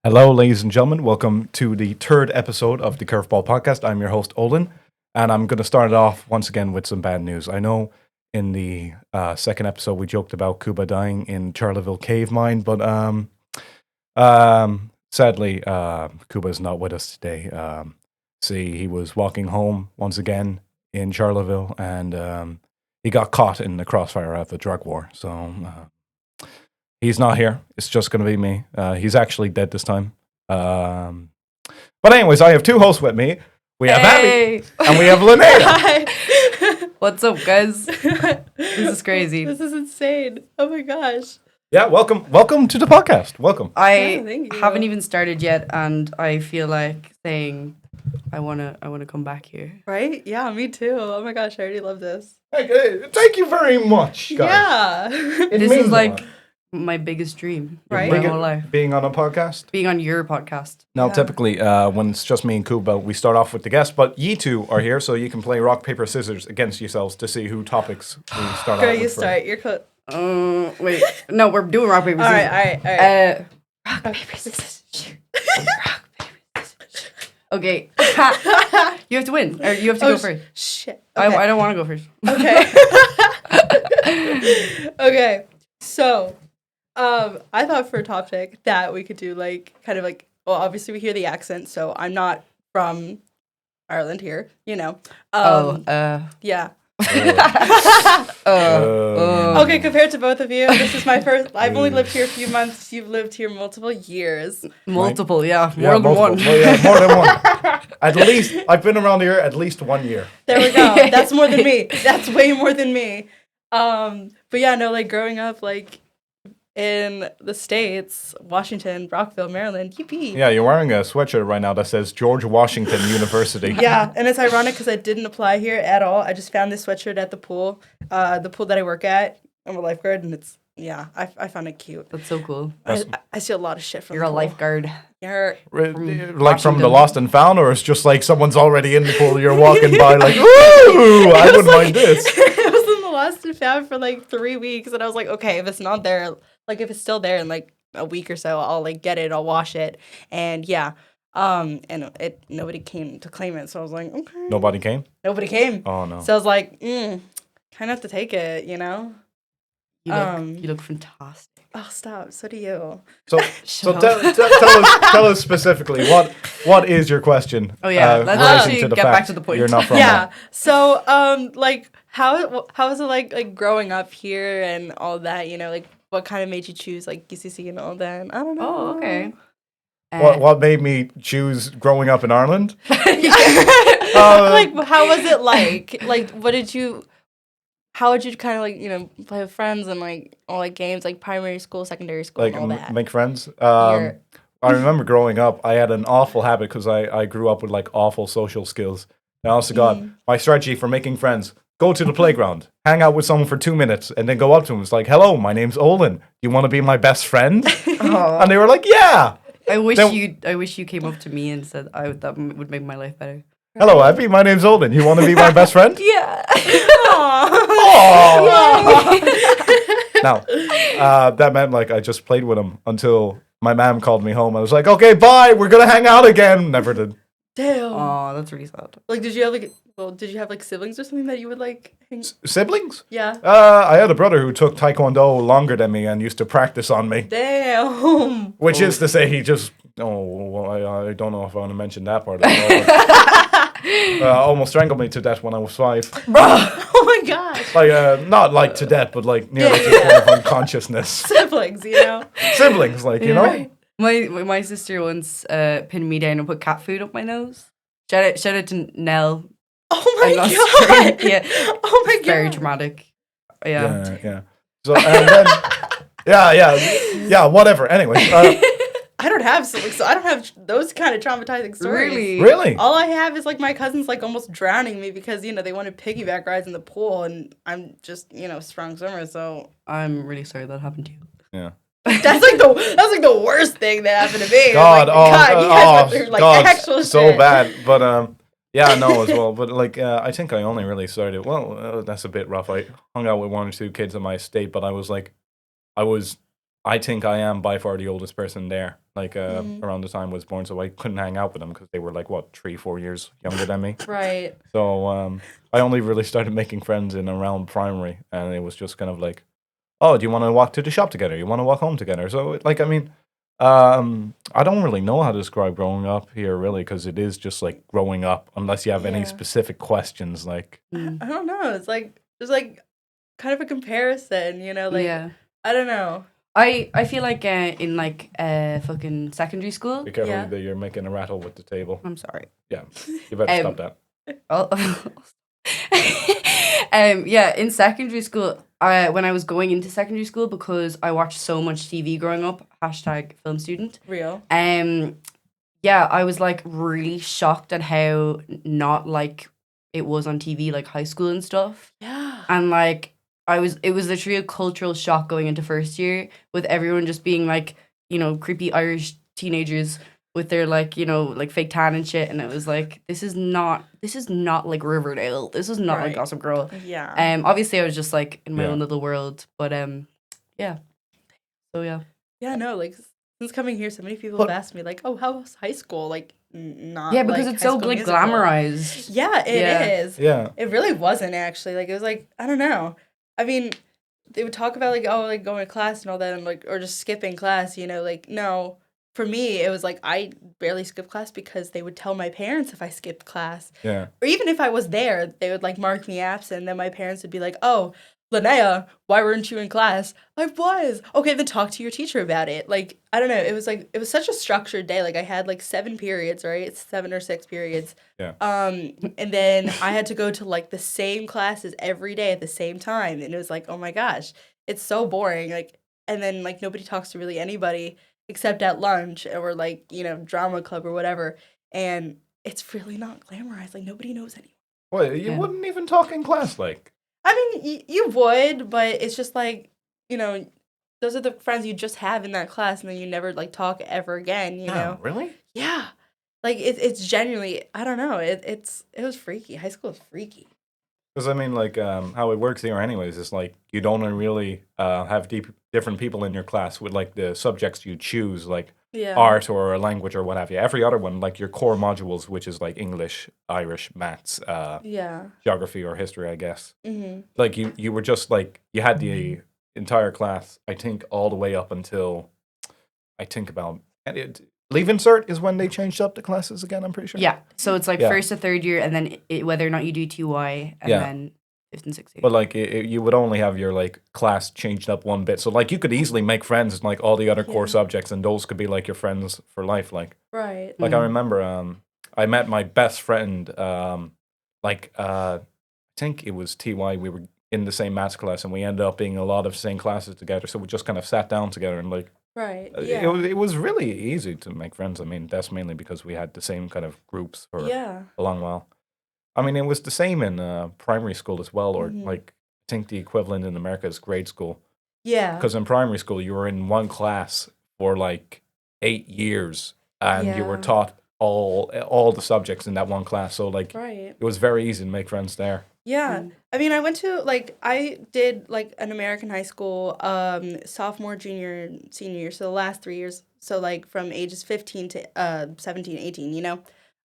Hello, ladies and gentlemen. Welcome to the third episode of the Curveball podcast. I'm your host, Olan, and I'm going to start it off once again with some bad news. I know in the second episode we joked about Kuba dying in Charleville cave mine, but sadly, Kuba is not with us today. He was walking home once again in Charleville, and he got caught in the crossfire of the drug war. So he's not here. It's just going to be me. He's actually dead this time. But anyways, I have two hosts with me. We have Abby and we have Olan Nnea. Hi. What's up, guys? This is crazy. This is insane. Oh my gosh. Yeah, welcome to the podcast. Welcome. I haven't even started yet, and I feel like saying I wanna come back here. Right? Yeah, me too. Oh my gosh, I already love this. Hey, thank you very much, guys. Yeah. This is like my biggest dream, right? My whole life. Being on a podcast? Being on your podcast. Now, typically, when it's just me and Kuba, we start off with the guest, but ye two are here, so you can play rock, paper, scissors against yourselves to see who topics we start off with. You start. You're wait. No, we're doing rock, paper, scissors. All right. Rock, paper, scissors. Shoot. Rock, paper, scissors. Okay. You have to win, or you have to go first. Shit. Okay. I don't want to go first. Okay. Okay. So, I thought for a topic that we could do well, obviously we hear the accent, so I'm not from Ireland here, you know. Yeah. Okay, compared to both of you, this is my first. I've only lived here a few months. You've lived here multiple years. Multiple, yeah. More than one. Well, yeah, more than one. At least, I've been around here at least 1 year. There we go. That's more than me. That's way more than me. But yeah, no, like growing up, like in the States, Washington, Rockville, Maryland, yippee. Yeah, you're wearing a sweatshirt right now that says George Washington University. Yeah, and it's ironic because I didn't apply here at all. I just found this sweatshirt at the pool that I work at. I'm a lifeguard, and it's, I found it cute. That's so cool. I see a lot of shit from You're the a pool. lifeguard. You're Like from the Lost and Found, or it's just like someone's already in the pool, you're walking by like, ooh, I wouldn't mind this. It was in the Lost and Found for like 3 weeks, and I was like, okay, if it's not there, like if it's still there in like a week or so, I'll like get it, I'll wash it, and nobody came to claim it, so I was like, okay. Nobody came? Nobody came. Oh no. So I was like, kind of have to take it, you know. You look fantastic. Oh, stop! So do you. So tell us specifically what is your question? Oh yeah, let's actually get back to the point. You're not from Yeah. So like how is it like growing up here and all that? You know, like what kind of made you choose like UCC and all that? I don't know. Oh, okay. What made me choose growing up in Ireland? Like how was it like? Like how would you kind of like, you know, play with friends and like all like games like primary school, secondary school, Like and all that? make friends. I remember growing up, I had an awful habit because I grew up with like awful social skills. And honest to God, my strategy for making friends: go to the playground, hang out with someone for 2 minutes, and then go up to them. It's like, "Hello, my name's Olan. You want to be my best friend?" And they were like, "Yeah." I wish you came up to me and said that would make my life better. "Hello, Abby. My name's Olan. You want to be my best friend?" Yeah. Now, that meant like I just played with him until my mom called me home. I was like, "Okay, bye. We're gonna hang out again." Never did. Damn. Oh, that's really sad. Like, did you have like siblings or something that you would like hang? Siblings? Yeah. I had a brother who took Taekwondo longer than me and used to practice on me. Damn. Which is to say, he just. Oh, well, I don't know if I want to mention that part of it. Almost strangled me to death when I was 5. Bro. Oh my gosh. Like, not like to death, but like nearly to the point of unconsciousness. Siblings, you know? Siblings, like, you know? My sister once pinned me down and put cat food up my nose. Shout out to Nell. Oh my god. Yeah. Oh my god. Very traumatic. Yeah. So, and then, yeah, whatever. Anyway. I don't have siblings, so I don't have those kind of traumatizing stories. Really? All I have is like my cousins like almost drowning me because, you know, they wanted piggyback rides in the pool and I'm just, you know, strong swimmer, so I'm really sorry that happened to you. Yeah. That's like the worst thing that happened to me. God, you guys went through like actual shit. So bad. But yeah, no, as well. But like, I think I only really started. Well, that's a bit rough. I hung out with 1 or 2 kids in my state, but I think I am by far the oldest person there. like around the time I was born, so I couldn't hang out with them because they were like what 3-4 years younger than me. Right. So I only really started making friends in around primary, and it was just kind of like, oh, do you want to walk to the shop together? You want to walk home together? So like, I mean, I don't really know how to describe growing up here really, because it is just like growing up, unless you have any Yeah. specific questions. Like, I don't know. It's like there's like kind of a comparison, you know, like yeah. I don't know. I feel like in like fucking secondary school. be careful Yeah. that you're making a rattle with the table. I'm sorry. Yeah, you better stop that. Oh. Yeah, in secondary school, when I was going into secondary school, because I watched so much TV growing up, #film student. Real. Yeah, I was like really shocked at how not like it was on TV, like high school and stuff. Yeah. And like it was literally a cultural shock going into first year with everyone just being like, you know, creepy Irish teenagers with their like, you know, like fake tan and shit. And it was like, this is not like Riverdale. This is not like Right. Gossip Girl. Yeah. Obviously I was just like in my Yeah. own little world. But yeah. So yeah. Yeah, no, like since coming here, so many people But- have asked me like, "Oh, how was high school?" Like, not Yeah, because like it's High so School like Musical. glamorized. Yeah, it is. Yeah, It really wasn't actually. Like it was like I don't know. I mean, they would talk about like like going to class and all that, and like or just skipping class. You know, like no. For me, it was like I barely skipped class because they would tell my parents if I skipped class, yeah. or even if I was there, they would like mark me absent. And then my parents would be like, "Oh, Linnea, why weren't you in class?" I was. Okay, then talk to your teacher about it. Like I don't know. It was such a structured day. Like I had like 7 periods, right? 7 or 6 periods. Yeah. And then I had to go to like the same classes every day at the same time, and it was like, oh my gosh, it's so boring. Like, and then like nobody talks to really anybody except at lunch or like you know drama club or whatever, and it's really not glamorized. Like nobody knows anyone. Well, you Yeah. wouldn't even talk in class, like. I mean, you would, but it's just like you know, those are the friends you just have in that class, and then you never like talk ever again. You know? Really? Yeah. Like it's genuinely, I don't know. It was freaky. High school is freaky. Because I mean, like, how it works here, anyways, is like you don't really have different people in your class with like the subjects you choose, like Yeah. art or a language or what have you. Every other one, like your core modules, which is like English, Irish, maths, Yeah. geography or history, I guess. Mm-hmm. Like you were just like you had the entire class. I think all the way up until I think about leave insert is when they changed up the classes again. I'm pretty sure. Yeah. So it's like Yeah. first to third year, and then whether or not you do TY, and Yeah. then fifth and sixth year. But like you would only have your like class changed up one bit, so like you could easily make friends in like all the other core Yeah. subjects, and those could be like your friends for life. Like Right. I remember, I met my best friend, I think it was TY. We were in the same maths class, and we ended up being in a lot of same classes together. So we just kind of sat down together, and like Right. it Yeah. was really easy to make friends. I mean, that's mainly because we had the same kind of groups for Yeah. a long while. I mean, it was the same in primary school as well, or Mhm. like I think the equivalent in America is grade school. Yeah. Because in primary school, you were in one class for like 8 years, and you were Yeah. taught all the subjects in that one class. So like, Right. it was very easy to make friends there. Yeah. Mm. I mean, I did like an American high school, sophomore, junior, and senior year. So the last 3 years. So like from ages 15 to 17, 18, you know?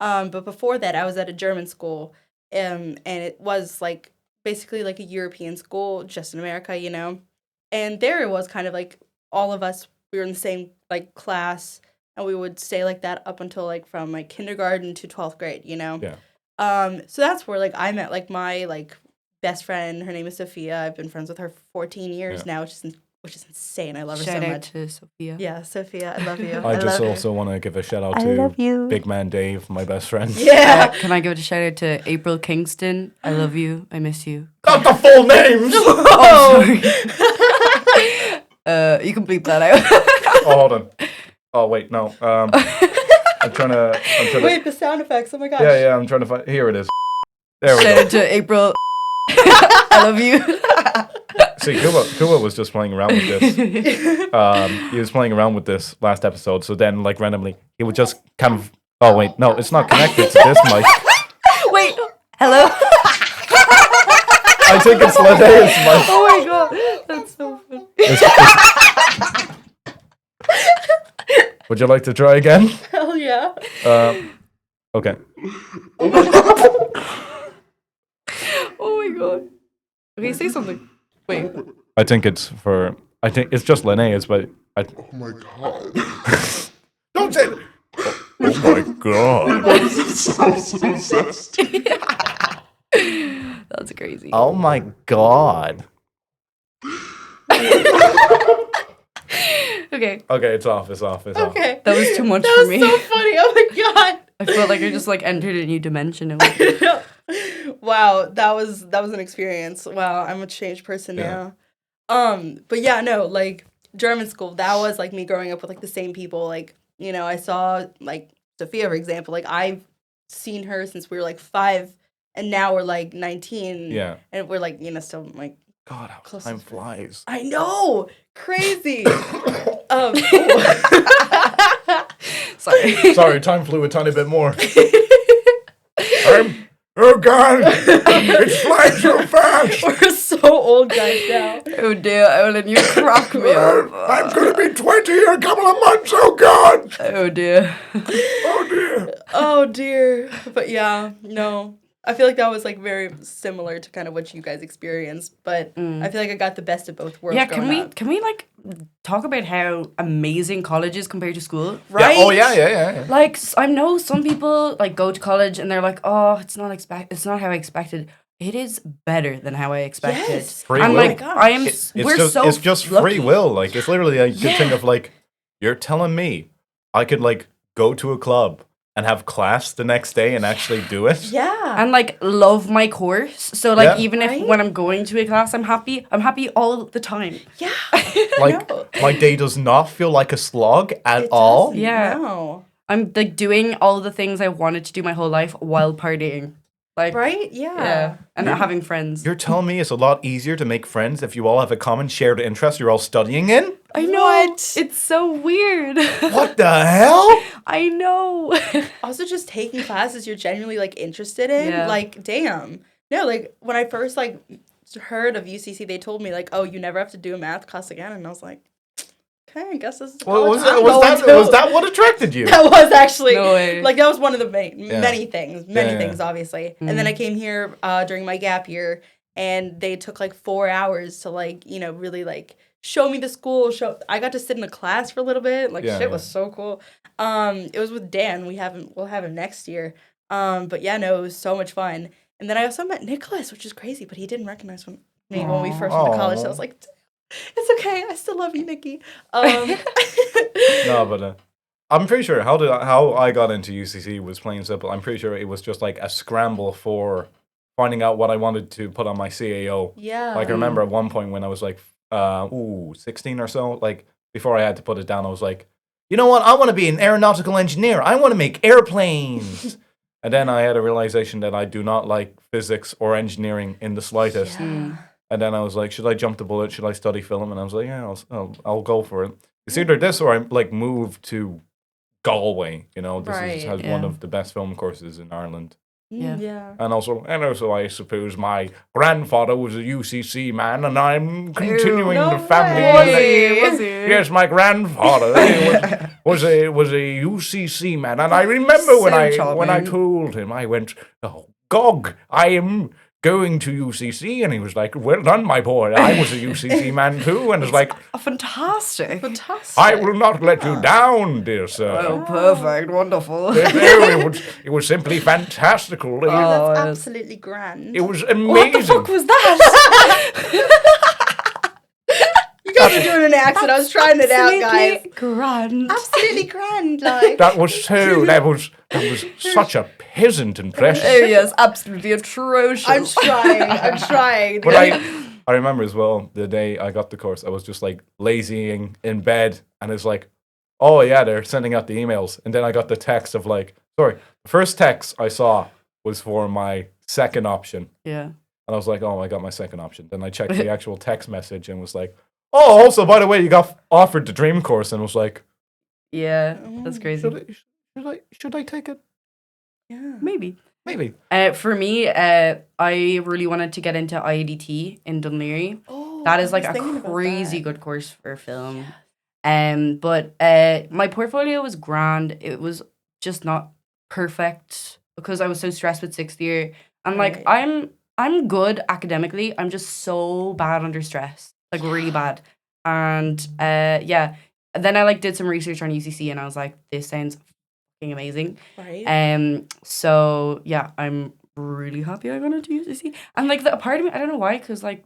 But before that, I was at a German school, and it was like basically like a European school, just in America, you know? And there it was kind of like all of us, we were in the same like class, and we would stay like that up until like from like kindergarten to 12th grade, you know? Yeah. So that's where like I met like my like best friend. Her name is Sophia. I've been friends with her for 14 years Yeah. now, which is insane. I love her Shout so out much. to Sophia. Yeah, Sophia, I love you. I just love you. also want to give a shout out I to love you. Big Man Dave, my best friend. Yeah. Can I give a shout out to April Kingston? I love you. I miss you. Not the full names. Oh, sorry. You can bleep that out. Oh, hold on. Oh wait, no. I'm trying to. Wait, the sound effects. Oh my gosh. Yeah, I'm trying to find. Here it is. There we Shout go. out to April. I love you. See, Kuba was just playing around with this. He was playing around with this last episode. So then, like randomly, he would just kind of. Oh wait, no, it's not connected to this mic. Wait. Hello. I think it's Linnea's mic. Oh my god, that's so funny. Would you like to try again? Hell yeah. Okay. Oh my god. Okay, say something. Wait. I think it's just Linnea's, but Oh my god. don't say. Oh my god. so zesty. That's crazy. Oh my god. Okay. Okay, it's off. Okay. That was too much That for was me. so funny. Oh my god. I felt like I just like entered a new dimension. Wow, that was an experience. Wow, I'm a changed person now. But yeah, no, like German school, that was like me growing up with like the same people. Like, you know, I saw like Sophia, for example. Like I've seen her since we were like 5, and now we're like 19. Yeah. And we're like, you know, still like God, how close time to- flies. I know, crazy. Sorry. Time flew a tiny bit more. Oh god, it's flying so fast. We're so old guys now. Oh dear, Olan, you crack me up. I'm gonna be 20 in a couple of months. Oh god. Oh dear. Oh dear. Oh dear. But yeah, no. I feel like that was like very similar to kind of what you guys experienced, but I feel like I got the best of both worlds. Yeah, growing up. can we like talk about how amazing college is compared to school? Right? Yeah, oh yeah. Like I know some people like go to college and they're like, "Oh, it's not how I expected." It is better than how I expected. Yes. Free And will. like Oh my I am It's we're just so it's just lucky. free will. Like it's literally like you could think of like you're telling me I could like go to a club and have class the next day and actually do it. Yeah. And like love my course. So like Yeah. even Right? if when I'm going to a class I'm happy all the time. Yeah. Like No. my day does not feel like a slog at It all. doesn't, Yeah. No. I'm like doing all the things I wanted to do my whole life while partying. Like Right? Yeah. yeah. And having friends. You're telling me it's a lot easier to make friends if you all have a common shared interest you're all studying in? I know. What? It's so weird. What the hell? I know. Also, just taking classes you're genuinely like interested in. Yeah. Like, damn. No, like when I first like heard of UCC, they told me like, oh, you never have to do a math class again, and I was like, okay, I guess this is. Well, college was I'm going to. that what attracted you? That was actually No way. like that was one of the many Yeah. things, Yeah. obviously. And then I came here during my gap year, and they took like 4 hours to like really like show me the school. I got to sit in a class for a little bit. Like Yeah, shit yeah. was so cool. It was with Dan. We'll have him next year. But yeah, no, it was so much fun. And then I also met Nicholas, which is crazy, but he didn't recognize me when we first went to college. So I was like, it's okay. I still love you, Nikki. No, but I'm pretty sure how I got into UCC was plain and simple. I'm pretty sure it was just like a scramble for finding out what I wanted to put on my CAO. Yeah. Like I remember at one point when I was like 16 or so, like before I had to put it down, I was like, you know what? I want to be an aeronautical engineer. I want to make airplanes. And then I had a realization that I do not like physics or engineering in the slightest. Yeah. And then I was like, should I jump the bullet? Should I study film? And I was like, yeah, I'll go for it. It's either this or I like move to Galway. You know, this Right, has one yeah. of the best film courses in Ireland. Yeah. Yeah. And also, I suppose my grandfather was a UCC man, and I'm continuing no the family. way. Was he? Yes, my grandfather was a UCC man, and I remember So when I charming. told him, I went, "Oh, Gog, I am going to UCC," and he was like, "Well done, my boy. I was a UCC man too," and it's like, Fantastic. Fantastic. "I will not let you down, dear sir." Oh, perfect. Wonderful. It was simply fantastical. That's Oh, yes. absolutely grand. It was What the amazing. fuck was that? You guys are doing an accent. I was trying it out, guys. Absolutely grand. Absolutely grand, like. That was such a peasant impression. Oh yes, absolutely atrocious. I'm trying. I'm trying. But I remember as well the day I got the course, I was just like lazying in bed, and it's like, oh yeah, they're sending out the emails, and then I got the text of like, sorry, the first text I saw was for my second option, Yeah. and I was like, oh, I got my second option. Then I checked the actual text message and was like, oh, also by the way, you got offered the dream course, and was like, Yeah, that's crazy. should I take it? Yeah. Maybe. Maybe. For me, I really wanted to get into IADT in Dunleary. Oh, That is I like was a thinking about crazy that. good course for film. But my portfolio was grand. It was just not perfect because I was so stressed with sixth year. And like Right. I'm good academically. I'm just so bad under stress, like really bad. And yeah, then I like did some research on UCC, and I was like, this sounds fucking amazing. Right. So yeah, I'm really happy I got into UCC. And like the part of me, I don't know why, because like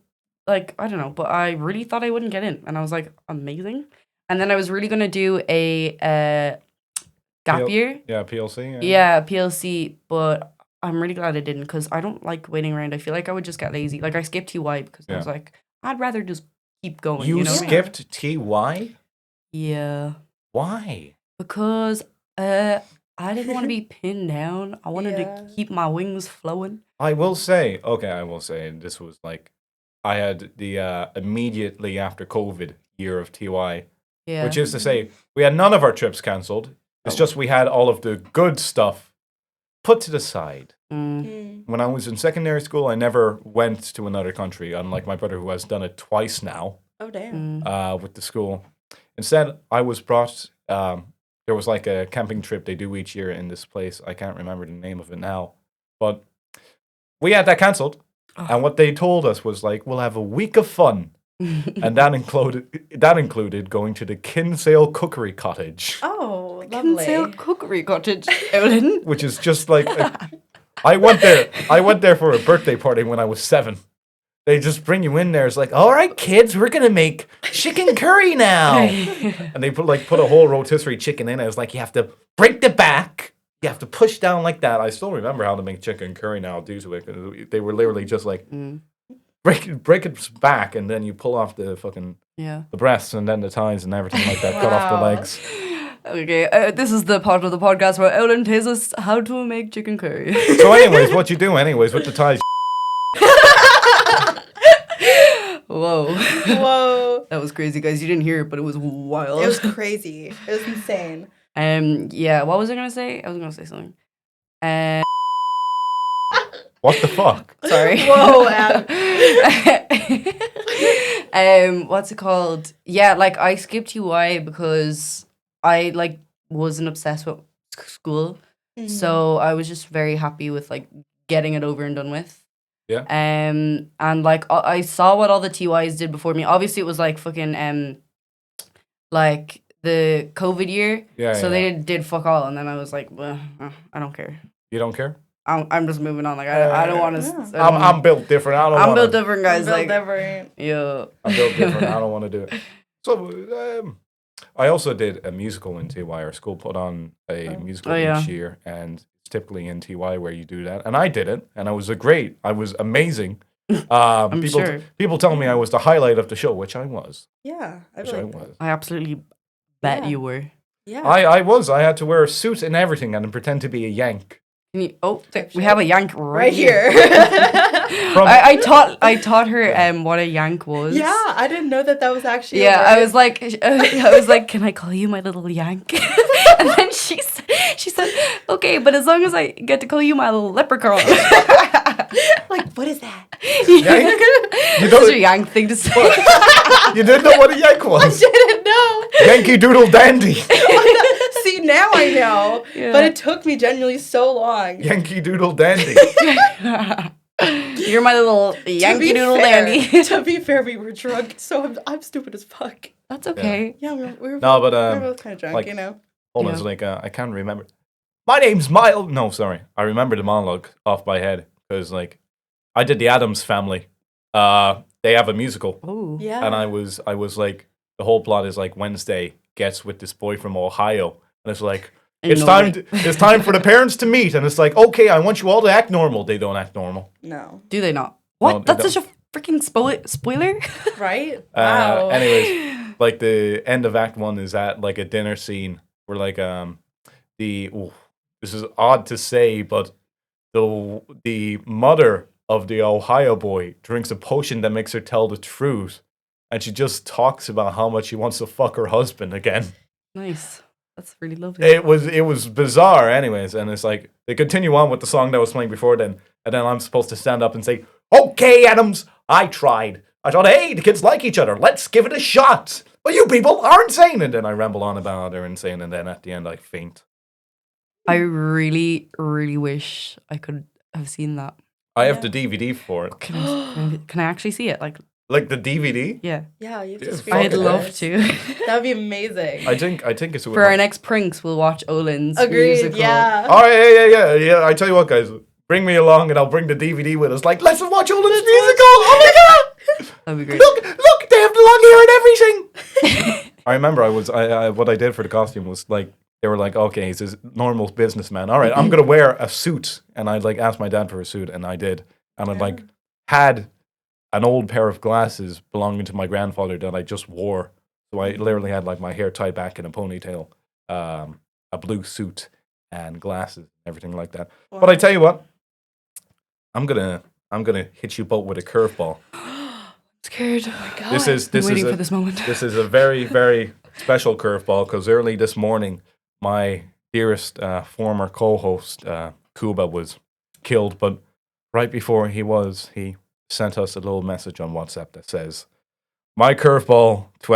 I don't know, but I really thought I wouldn't get in, and I was like, amazing. And then I was really gonna do a gap year. Yeah, PLC. Yeah, PLC, but I'm really glad I didn't because I don't like waiting around. I feel like I would just get lazy. Like I skipped TY because I was Yeah. like, I'd rather just keep going. You You know? skipped TY? Yeah, Why? because I didn't want to be pinned down. I wanted Yeah. to keep my wings flowing. I will say, this was like, I had the immediately after COVID year of TY, Yeah. which is to say, we had none of our trips cancelled. It's just we had all of the good stuff put to the side. When I was in secondary school, I never went to another country, unlike my brother who has done it twice now Oh damn. with the school. Instead, I was brought, there was like a camping trip they do each year in this place. I can't remember the name of it now. But we had that cancelled. And what they told us was like, we'll have a week of fun. And that included going to the Kinsale Cookery Cottage, Oh, Kinsale lovely. Cookery Cottage, Olan. which is just like I went there for a birthday party when I was 7. They just bring you in there. It's like, all right, kids, we're gonna make chicken curry now, and they put a whole rotisserie chicken in it. It's like you have to break the back, you have to push down like that. I still remember how to make chicken curry now due to it. They were literally just like. Break its back, and then you pull off the fucking Yeah. the breasts and then the thighs and everything like that. Cut off the Wow. legs. Okay, this is the part of the podcast where Olan tells us how to make chicken curry. So, anyways, what you do, anyways, with the thighs? Whoa. Whoa. That was crazy, guys. You didn't hear it, but it was wild. It was crazy. It was insane. Yeah, what was I gonna say? I was gonna say something. What the fuck? Sorry. Whoa, Ab. What's it called? Yeah, like I skipped UI because I like wasn't obsessed with school. So I was just very happy with like getting it over and done with. Yeah. And like I saw what all the TYs did before me. Obviously it was like fucking like the COVID year. Yeah. So yeah. they did fuck all, and then I was like, well, I don't care. You don't care? I'm just moving on. Like I don't want to. Yeah. I'm built different. I don't. I'm wanna, built different, guys. Built Like different. yeah. I'm built different. I don't want to do it. So I also did a musical in TY. Our school put on a musical yeah. each year, and it's typically in TY where you do that. And I did it, and I was I was amazing. I'm people, sure. People tell me I was the highlight of the show, which I was. Yeah. I Which I believe that. was. I absolutely bet Yeah. you were. Yeah. I was. I had to wear a suit and everything and pretend to be a Yank. Can you, oh, Type we shit. have a yank Right here. I taught her what a yank was. Yeah, I didn't know that was actually. Yeah, a I word. was like, can I call you my little yank? And then she said, okay, but as long as I get to call you my little leprechaun. Like, what is that? Yank? You That's don't- a yank thing to say. You didn't know what a Yank was? Didn't know. Yankee Doodle Dandy. See, now I know. Yeah. But it took me genuinely so long. Yankee Doodle Dandy. You're my little Yankee Doodle dandy. To be fair, we were drunk, so I'm stupid as fuck. That's okay. Yeah, we were No, but we were both kind of drunk, like- you know. Hold on, Yeah. it's like I can't remember. My name's Miles. No, sorry, I remember the monologue off my head because like I did the Addams Family. They have a musical, Oh. Yeah. and I was like the whole plot is like Wednesday gets with this boy from Ohio, and it's like it's time for the parents to meet, and it's like okay, I want you all to act normal. They don't act normal. No. Do they not? What? No, they That's such a freaking spoiler. Right? Wow. Anyways, like the end of Act 1 is at like a dinner scene where like this is odd to say, but the mother of the Ohio boy drinks a potion that makes her tell the truth, and she just talks about how much she wants to fuck her husband again. Nice. That's really lovely. It was bizarre, anyways, and it's like they continue on with the song that was playing before then, and then I'm supposed to stand up and say, "Okay, Adams, I tried. I thought, hey, the kids like each other. Let's give it a shot. But you people are insane. And then I ramble on about how they're insane. And then at the end, I faint. I really, really wish I could have seen that. I have the DVD for it. Can I actually see it? Like the DVD? Yeah. Yeah, you have to Yeah, screen I'd it. love to. That would be amazing. I think it's For our next pranks, we'll watch Olin's Agreed, musical. yeah. Oh, yeah. I tell you what, guys. Bring me along and I'll bring the DVD with us. Like, let's watch Olin's musical. Oh my god! That'd be great. Look, they have the long hair and everything. I remember I what I did for the costume was like, they were like, okay, he's a normal businessman. All right, I'm gonna wear a suit, and I'd like ask my dad for a suit, and I did, and I'd like had an old pair of glasses belonging to my grandfather that I just wore. So I literally had like my hair tied back in a ponytail, a blue suit, and glasses, everything like that. Wow. But I tell you what, I'm gonna hit you both with a curveball. Scared. Oh my god. This is I'm waiting for this moment. This is a very, very special curveball because early this morning, my dearest former co-host Kuba was killed. But right before he sent us a little message on WhatsApp that says, "My curveball to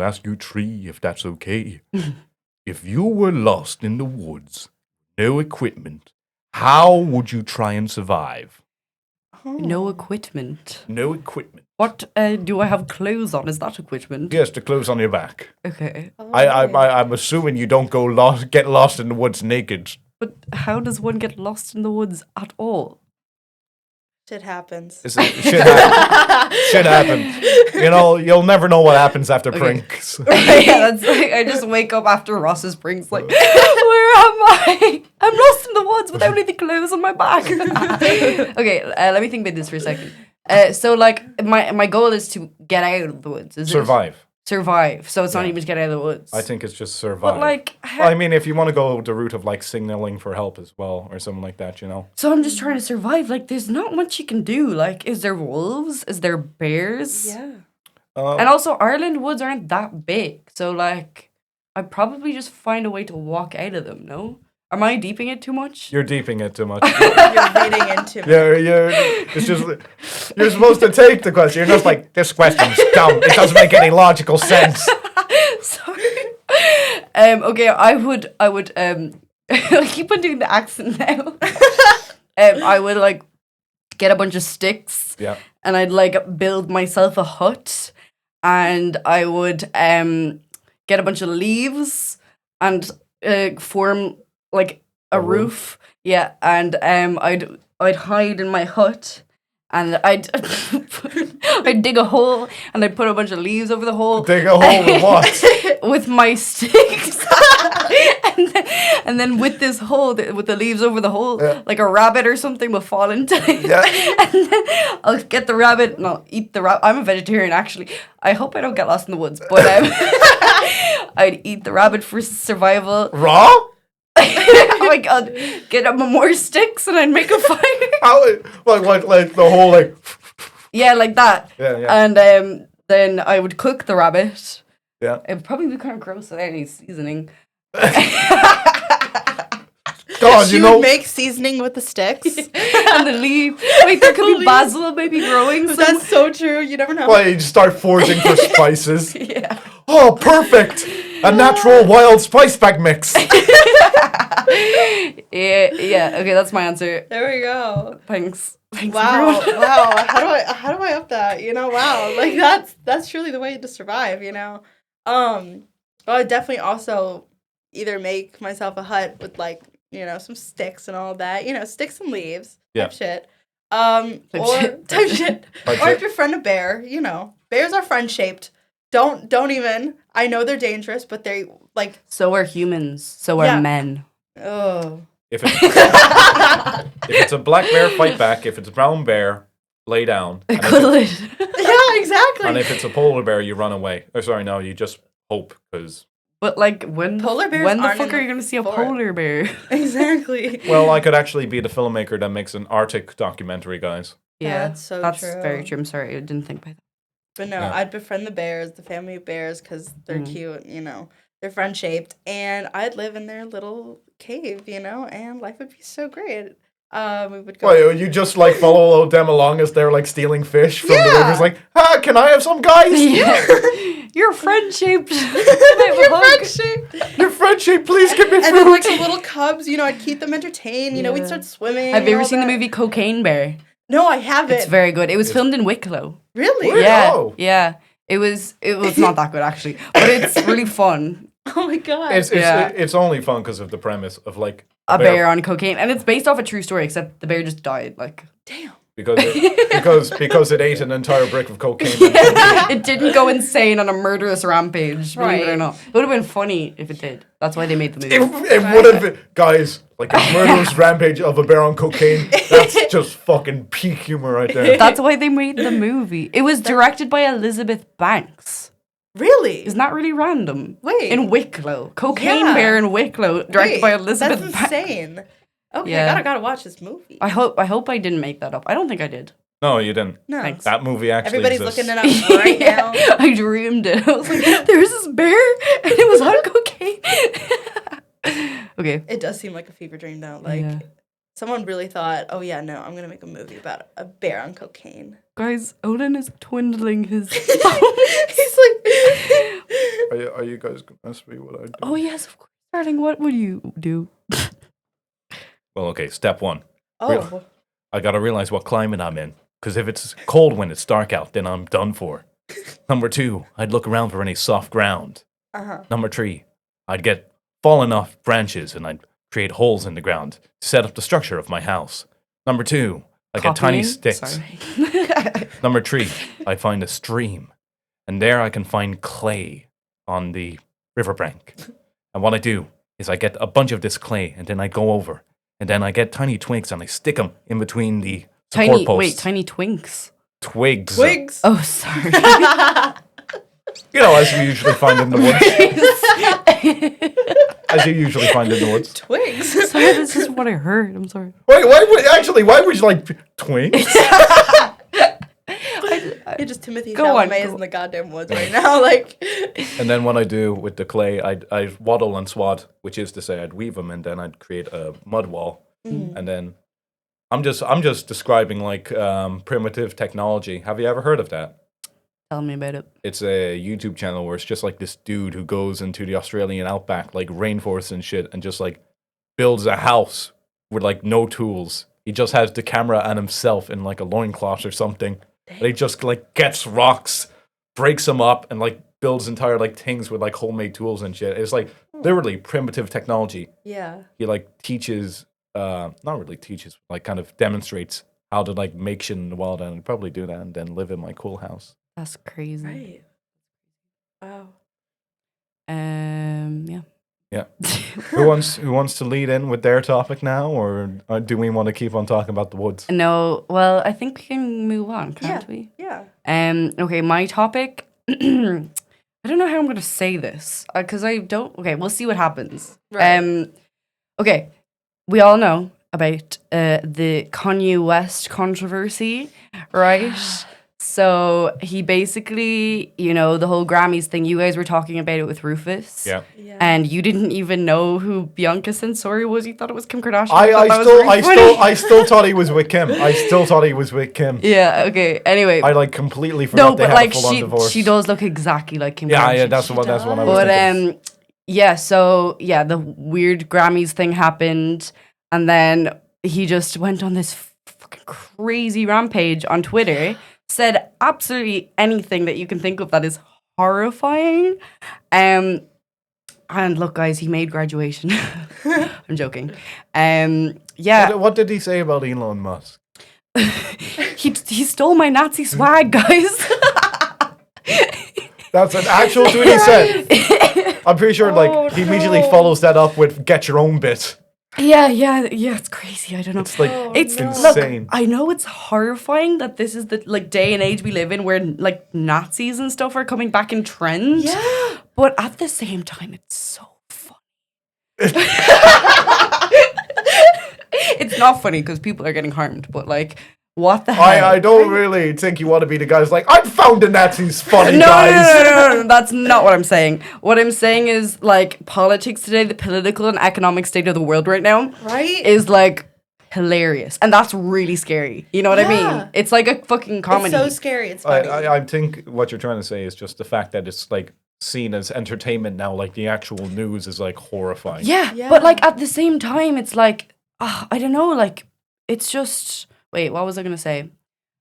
ask you three, if that's okay. If you were lost in the woods, no equipment, how would you try and survive?" No equipment. No equipment. What do I have clothes on? Is that equipment? Yes, the clothes on your back. Okay. I'm assuming you don't get lost in the woods naked. But how does one get lost in the woods at all? Shit happens. Shit happens. You know, you'll never know what happens after pranks. Yeah, that's like I just wake up after Ross's pranks like, where am I? I'm lost in the woods without any clothes on my back. Okay, let me think about this for a second. So like my goal is to get out of the woods. Is Survive. Survive. So it's not Yeah. even to get out of the woods. I think it's just survive. But like, Well, I mean, if you want to go the route of like signaling for help as well, or something like that, you know. so I'm just trying to survive. Like, there's not much you can do. Like, is there wolves? Is there bears? Yeah. And also, Ireland woods aren't that big. So, like, I'd probably just find a way to walk out of them, no? Am I deeping it too much? You're deeping it too much. You're reading into it. It's just you're supposed to take the question. You're just like, this question's dumb. It doesn't make any logical sense. Sorry. Okay, I would I keep on doing the accent now. I would like get a bunch of sticks. Yeah. And I'd like build myself a hut, and I would get a bunch of leaves and form like a roof. Yeah, and I'd hide in my hut, and I'd I'd dig a hole, and I'd put a bunch of leaves over the hole. Dig a hole with what? With my sticks. and then with this hole, with the leaves over the hole, like a rabbit or something will fall into it. Yeah. And then I'll get the rabbit and I'll eat the rabbit. I'm a vegetarian, actually. I hope I don't get lost in the woods, but I'd eat the rabbit for survival. Raw? Oh my god. Get up more sticks and I'd make a fire. How? Like the whole like. Yeah, like that. Yeah. And then I would cook the rabbit. Yeah. It would probably be kind of gross without any seasoning. God, She you know. would make seasoning with the sticks. And the leaf. Wait, there could be basil maybe growing. That's so true. You never know. Well, you start foraging for spices. Yeah. Oh, perfect! A natural wild spice bag mix. Yeah. Okay, that's my answer. There we go. Thanks. Wow. everyone. Wow. How do I up that? You know, wow. Like that's truly the way to survive, you know. Well, I'd definitely also either make myself a hut with like, you know, some sticks and all that. You know, sticks and leaves. Yeah. Type shit. Type shit. Or I'd befriend a bear, you know. Bears are friend shaped. Don't even. I know they're dangerous, but they like So are humans. So are men. oh. If it's a black bear, fight back. If it's a brown bear, lay down. And Yeah, exactly. and if it's a polar bear, you run away. Oh, sorry, no, you just hope because. But like when Polar bears when the aren't fuck in are the you gonna see a forest. polar bear? Exactly. Well, I could actually be the filmmaker that makes an Arctic documentary, guys. Yeah, that's so that's true. very true. I'm sorry, I didn't think about that. But no, Yeah. I'd befriend the bears, the family of bears, because they're cute, you know. They're friend shaped. And I'd live in their little cave, you know, and life would be so great. We would go. Why, you just like follow them along as they're like stealing fish from the rivers, like, can I have some, guys? You're friend-shaped. You're friend-shaped. You're friend-shaped, please give me And food. then like the little cubs, I'd keep them entertained. We'd start swimming. Have you ever all seen the that. movie Cocaine Bear? No, I haven't. It's very good. It was filmed in Wicklow. Really? Yeah, Oh. yeah. It was not that good actually, but it's really fun. Oh my god. It's only fun because of the premise of like A bear on cocaine, and it's based off a true story, except the bear just died. Like, Damn. because it ate an entire brick of cocaine. it didn't go insane on a murderous rampage, believe it or Right. not. It would have been funny if it did. That's why they made the movie. It would have been, guys, like a murderous rampage of a bear on cocaine. That's just fucking peak humor right there. That's why they made the movie. It was directed by Elizabeth Banks. Really? Isn't that really random? Wait. In Wicklow. Cocaine Yeah. Bear in Wicklow, directed by Elizabeth That's Banks. insane. Okay, Yeah. I gotta watch this movie. I hope I didn't make that up. I don't think I did. No, you didn't. No. Thanks. That movie actually Everybody's exists. looking it up right now. I dreamed it. I was like, there's this bear and it was on cocaine. Okay. It does seem like a fever dream though. Like Yeah. someone really thought, oh yeah, no, I'm gonna make a movie about a bear on cocaine. Guys, Olan is twindling his He's like Are you guys gonna ask me what I do? Oh yes, of course. Darling, what would you do? Well, okay. Step one. oh. I gotta realize what climate I'm in. Because if it's cold when it's dark out, then I'm done for. Number 2, I'd look around for any soft ground. Uh-huh. Number 3, I'd get fallen off branches and I'd create holes in the ground to set up the structure of my house. Number 2, I'd get tiny Copying? sticks. Sorry. Number 3, I find a stream. And there I can find clay on the riverbank. And what I do is I get a bunch of this clay and then I go over. And then I get tiny twigs and I stick them in between the support posts. tiny twinks. Twigs. Twigs. Oh, sorry. You know, as you usually find in the woods. As you usually find in the woods. Twigs. Sorry, this is what I heard. I'm sorry. Wait, why would you like twigs? You're just Timothy Go on, Chalamet is go. in the goddamn woods right now. Like, And then what I do with the clay, I'd waddle and swat, which is to say I'd weave them and then I'd create a mud wall. And then I'm just describing like primitive technology. Have you ever heard of that? Tell me about it. It's a YouTube channel where it's just like this dude who goes into the Australian outback, like rainforest and shit, and just like builds a house with like no tools. He just has the camera and himself in like a loincloth or something. And he just like gets rocks, breaks them up, and like builds entire like things with like homemade tools and shit. It's like literally primitive technology. yeah. He like teaches, not really teaches, like kind of demonstrates how to like make shit in the wild, and I'd probably do that and then live in my cool house. That's crazy. Right. Wow. Yeah. Yeah. Who wants to lead in with their topic now, or do we want to keep on talking about the woods? No, well, I think we can move on, can't we? Yeah. Okay, my topic. I don't know how I'm gonna say this because I don't. Okay, we'll see what happens. Right. Okay, we all know about the Kanye West controversy, right? So he basically, the whole Grammys thing. You guys were talking about it with Rufus. Yeah. Yeah. And you didn't even know who Bianca Censori was. You thought it was Kim Kardashian. I still thought he was with Kim. I still thought he was with Kim. Yeah. Okay. Anyway. I like completely forgot they but had like a full-on divorce. she does look exactly like Kim. Yeah, Kardashian. yeah, that's what I was But thinking. yeah. So yeah, the weird Grammys thing happened, and then he just went on this fucking crazy rampage on Twitter. Said absolutely anything that you can think of that is horrifying. And look, guys, he made graduation. I'm joking. Yeah. What did he say about Elon Musk? he stole my Nazi swag, guys. That's an actual tweet he said. I'm pretty sure he immediately follows that up with "get your own bit." Yeah, it's crazy. I don't know. It's like It's insane. Look, I know it's horrifying that this is the day and age we live in where like Nazis and stuff are coming back in trend. Yeah. But at the same time, it's so funny. It's not funny because people are getting harmed, but like, what the hell? I don't really think you want to be the guy who's like, I found the Nazis funny, No, guys. no, that's not what I'm saying. What I'm saying is like politics today, the political and economic state of the world right now Right? is like hilarious, and that's really scary. You know what I Yeah. mean? It's like a fucking comedy. It's so scary. It's funny. I think what you're trying to say is just the fact that it's like seen as entertainment now. Like the actual news is like horrifying. Yeah, Yeah. but like at the same time, it's like I don't know. Like it's just wait. What was I gonna say?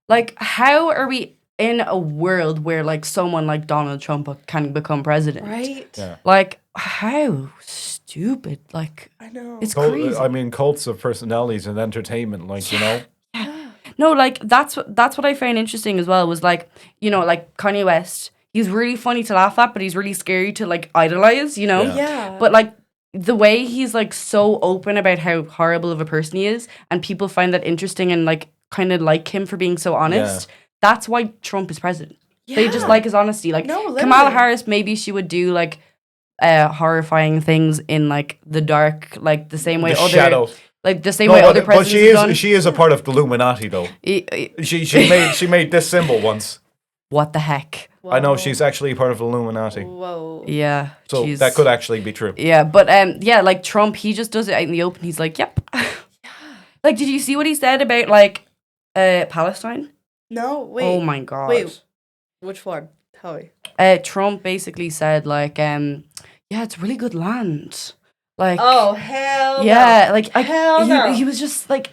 Like, how are we in a world where like someone like Donald Trump can become president? Right? Yeah. Like how stupid. Like I know. it's crazy. I mean, cults of personalities and entertainment. Like you know. Yeah. No, like that's what I found interesting as well was like, you know, like Kanye West, he's really funny to laugh at, but he's really scary to like idolize, you know? Yeah. Yeah. But like the way he's like so open about how horrible of a person he is, and people find that interesting and like kind of like him for being so honest, that's why Trump is president. They just Yeah. like his honesty. Like No, Kamala literally. Harris, maybe she would do like horrifying things in like the dark, like the same way The other shadow. like the same No, way but, other but presidents she have done. is a part of the Illuminati though. She made this symbol once. What the heck? I know Whoa. she's actually part of the Illuminati. Whoa. Yeah. So jeez. that could actually be true. Yeah, but yeah, like Trump, he just does it out in the open. He's like, yep. Like, did you see what he said about like Palestine? No, wait. Oh my god. Wait. Which one? Tell me. Trump basically said like, yeah, it's really good land. Like, Oh, hell yeah, like Hell no. he was just like,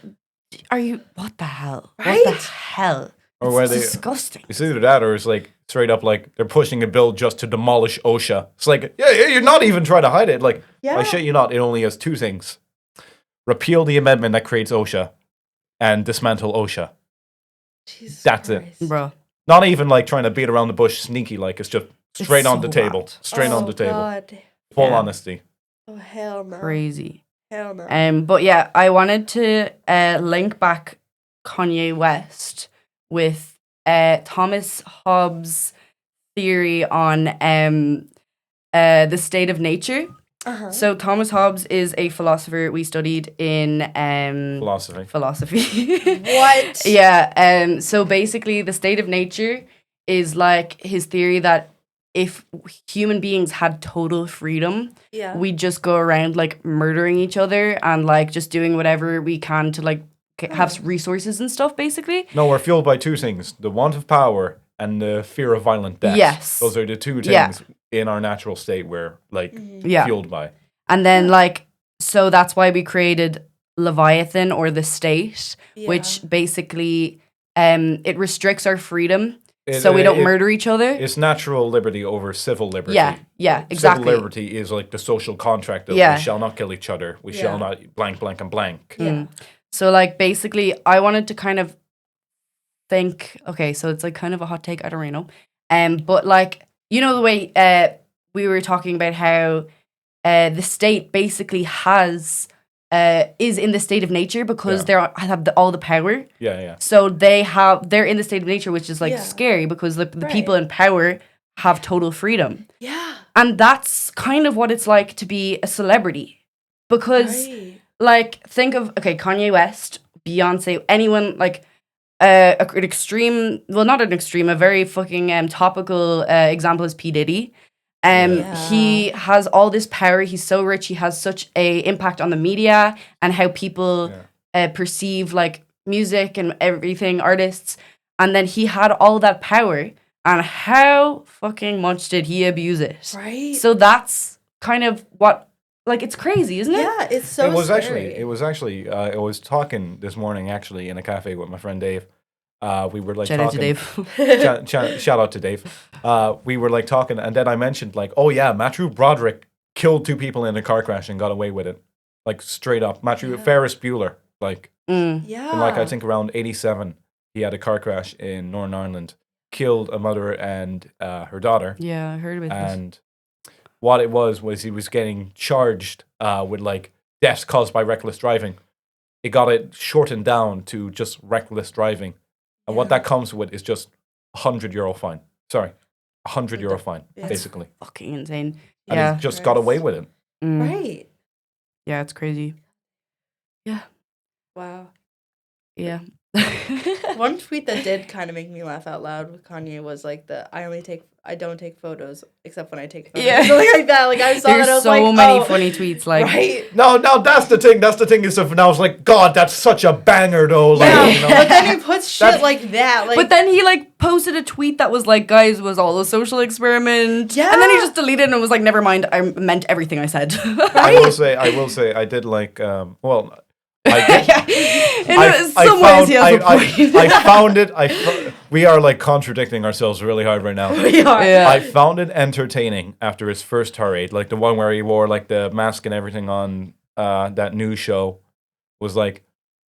are you? What the hell? What Right? the hell? Or It's where they disgusting. it's either that or it's like straight up like they're pushing a bill just to demolish OSHA. It's like yeah, you're not even trying to hide it. Like Yeah. I shit you not, it only has two things: repeal the amendment that creates OSHA, and dismantle OSHA. Jesus That's it. Christ. Bro. Not even like trying to beat around the bush, sneaky. Like it's just straight It's on so the table, bad. straight on Oh, the table. God. Full Yeah. honesty. Oh, hell no. Crazy. Hell no. But yeah, I wanted to link back Kanye West with Thomas Hobbes' theory on the state of nature. Uh-huh. So Thomas Hobbes is a philosopher we studied in philosophy. What? Yeah. So basically, the state of nature is like his theory that if human beings had total freedom, Yeah. we just go around like murdering each other and like just doing whatever we can to like have resources and stuff, basically. No, we're fueled by two things: the want of power and the fear of violent death. Yes. Those are the two things Yeah. in our natural state we're like Yeah. fueled by. And then like, so that's why we created Leviathan or the state, Yeah. which basically it restricts our freedom so we don't murder each other. It's natural liberty over civil liberty. Yeah, exactly. Civil liberty is like the social contract of Yeah. we shall not kill each other. We Yeah. shall not blank, blank, and blank. Yeah. So like basically I wanted to kind of think, okay, so it's like kind of a hot take, I don't really know. But like, you know the way we were talking about how the state basically has is in the state of nature because Yeah. they have all the power. Yeah, yeah. So they're in the state of nature, which is like Yeah. scary because the Right. people in power have total freedom. Yeah. And that's kind of what it's like to be a celebrity. Because Right. like think of Kanye West, Beyonce, anyone like an extreme, well not an extreme, a very fucking topical example is P. Diddy. Yeah. He has all this power, he's so rich, he has such a impact on the media and how people perceive like music and everything, artists, and then he had all that power, and how fucking much did he abuse it? Right. So that's kind of what, like, it's crazy, isn't it? Yeah, it's so it was scary. actually I was talking this morning actually in a cafe with my friend Dave. We were like Shout out to talking. Dave. Shout out to Dave. We were like talking, and then I mentioned like, oh yeah, Matthew Broderick killed two people in a car crash and got away with it, like straight up. Matthew Ferris Bueller, like, Yeah. in, like I think around '87, he had a car crash in Northern Ireland, killed a mother and her daughter, Yeah, I heard about this. and what it was he was getting charged with like deaths caused by reckless driving. It got it shortened down to just reckless driving. And what that comes with is just €100 fine. Sorry, €100 fine, That's basically. Fucking insane. And Yeah. he just got away with it. Mm. Right. Yeah, it's crazy. Wow. Yeah. One tweet that did kind of make me laugh out loud with Kanye was like I don't take photos except when I take photos. Yeah. Something like that. Like I saw that, I There's was so like, many oh, funny tweets. Like, right? No, that's the thing. That's the thing is, now it's like, God, that's such a banger, though. Like, Yeah, you know? but then he puts shit That's- like that. Like, but then he like posted a tweet that was like, "Guys, was all a social experiment." Yeah. And then he just deleted it and was like, "Never mind. I meant everything I said." I will say, I did like, well, I did. In some ways, he has a point. I found it. We are like contradicting ourselves really hard right now. we are. Yeah. I found it entertaining after his first tirade, like the one where he wore like the mask and everything on that news show. Was like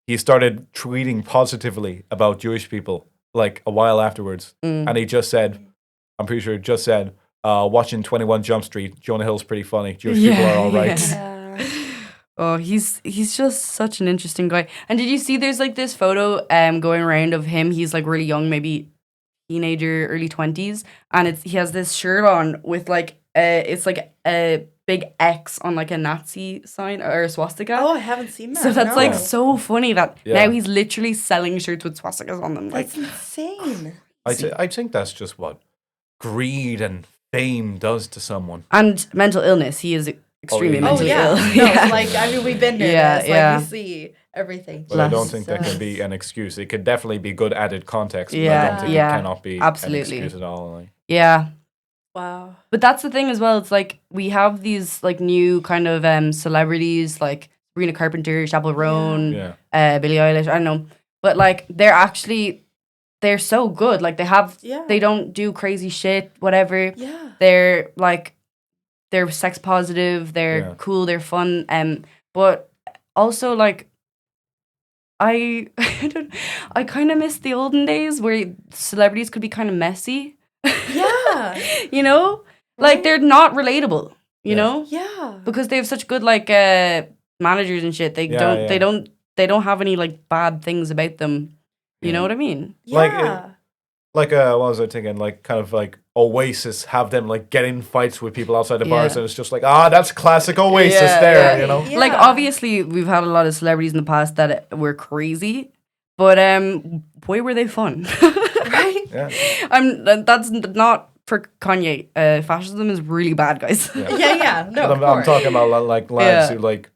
he started tweeting positively about Jewish people like a while afterwards, and he just said, I'm pretty sure, just said, watching 21 Jump Street, Jonah Hill's pretty funny. Jewish people are all right. Yeah. Oh, he's just such an interesting guy. And did you see there's like this photo going around of him? He's like really young, maybe teenager, early 20s, and he has this shirt on with like it's like a big X on like a Nazi sign or a swastika. Oh, I haven't seen that. So that's no. like so funny that Yeah. now he's literally selling shirts with swastikas on them. Like, That's insane. I think that's just what greed and fame does to someone. and mental illness. He is extremely yeah. Oh mentally yeah. ill. No, like I mean, we've been there. Yeah, Like yeah. we see everything. But I don't Bless think that can be an excuse. It could definitely be good added context. But I Yeah, don't think yeah, it cannot be absolutely. an excuse at all. Like. Yeah. Wow. But that's the thing as well. It's like we have these like new kind of celebrities like Sabrina Carpenter, Chappell Roan, Yeah. Billie Eilish. I don't know, but like they're so good. Like Yeah. they don't do crazy shit. Whatever. Yeah. They're sex positive. They're Yeah. cool. They're fun. But also like. I I kind of miss the olden days where celebrities could be kind of messy. Yeah. You know, like they're not relatable. You Yeah. know, Yeah. because they have such good like managers and shit. They Yeah, they don't have any like bad things about them. You Yeah. know what I mean? Like, Yeah. Like what was I thinking? Like kind of like Oasis have them like get in fights with people outside the bars, Yeah. and it's just like that's classic Oasis Yeah, there, yeah. you know. Yeah. Like obviously we've had a lot of celebrities in the past that were crazy, but boy were they fun. Right. Yeah. That's not for Kanye. Fascism is really bad, guys. Yeah. Yeah. No. But of I'm course. talking about like lads Yeah. who like,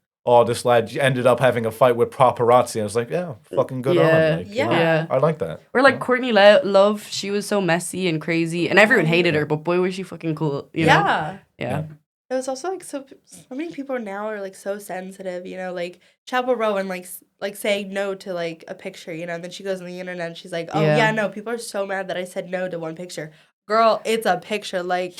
this lad ended up having a fight with paparazzi. And I was like, yeah, fucking good on Yeah. him. Like, you know? Yeah. I like that. Or like Courtney Love, she was so messy and crazy, and everyone hated her, but boy was she fucking cool. You know? Yeah. Yeah. It was also like so many people now are like so sensitive, you know, like Chappell Rowan like saying no to like a picture, you know, and then she goes on the internet and she's like, oh Yeah. yeah, no, people are so mad that I said no to one picture. Girl, it's a picture. Like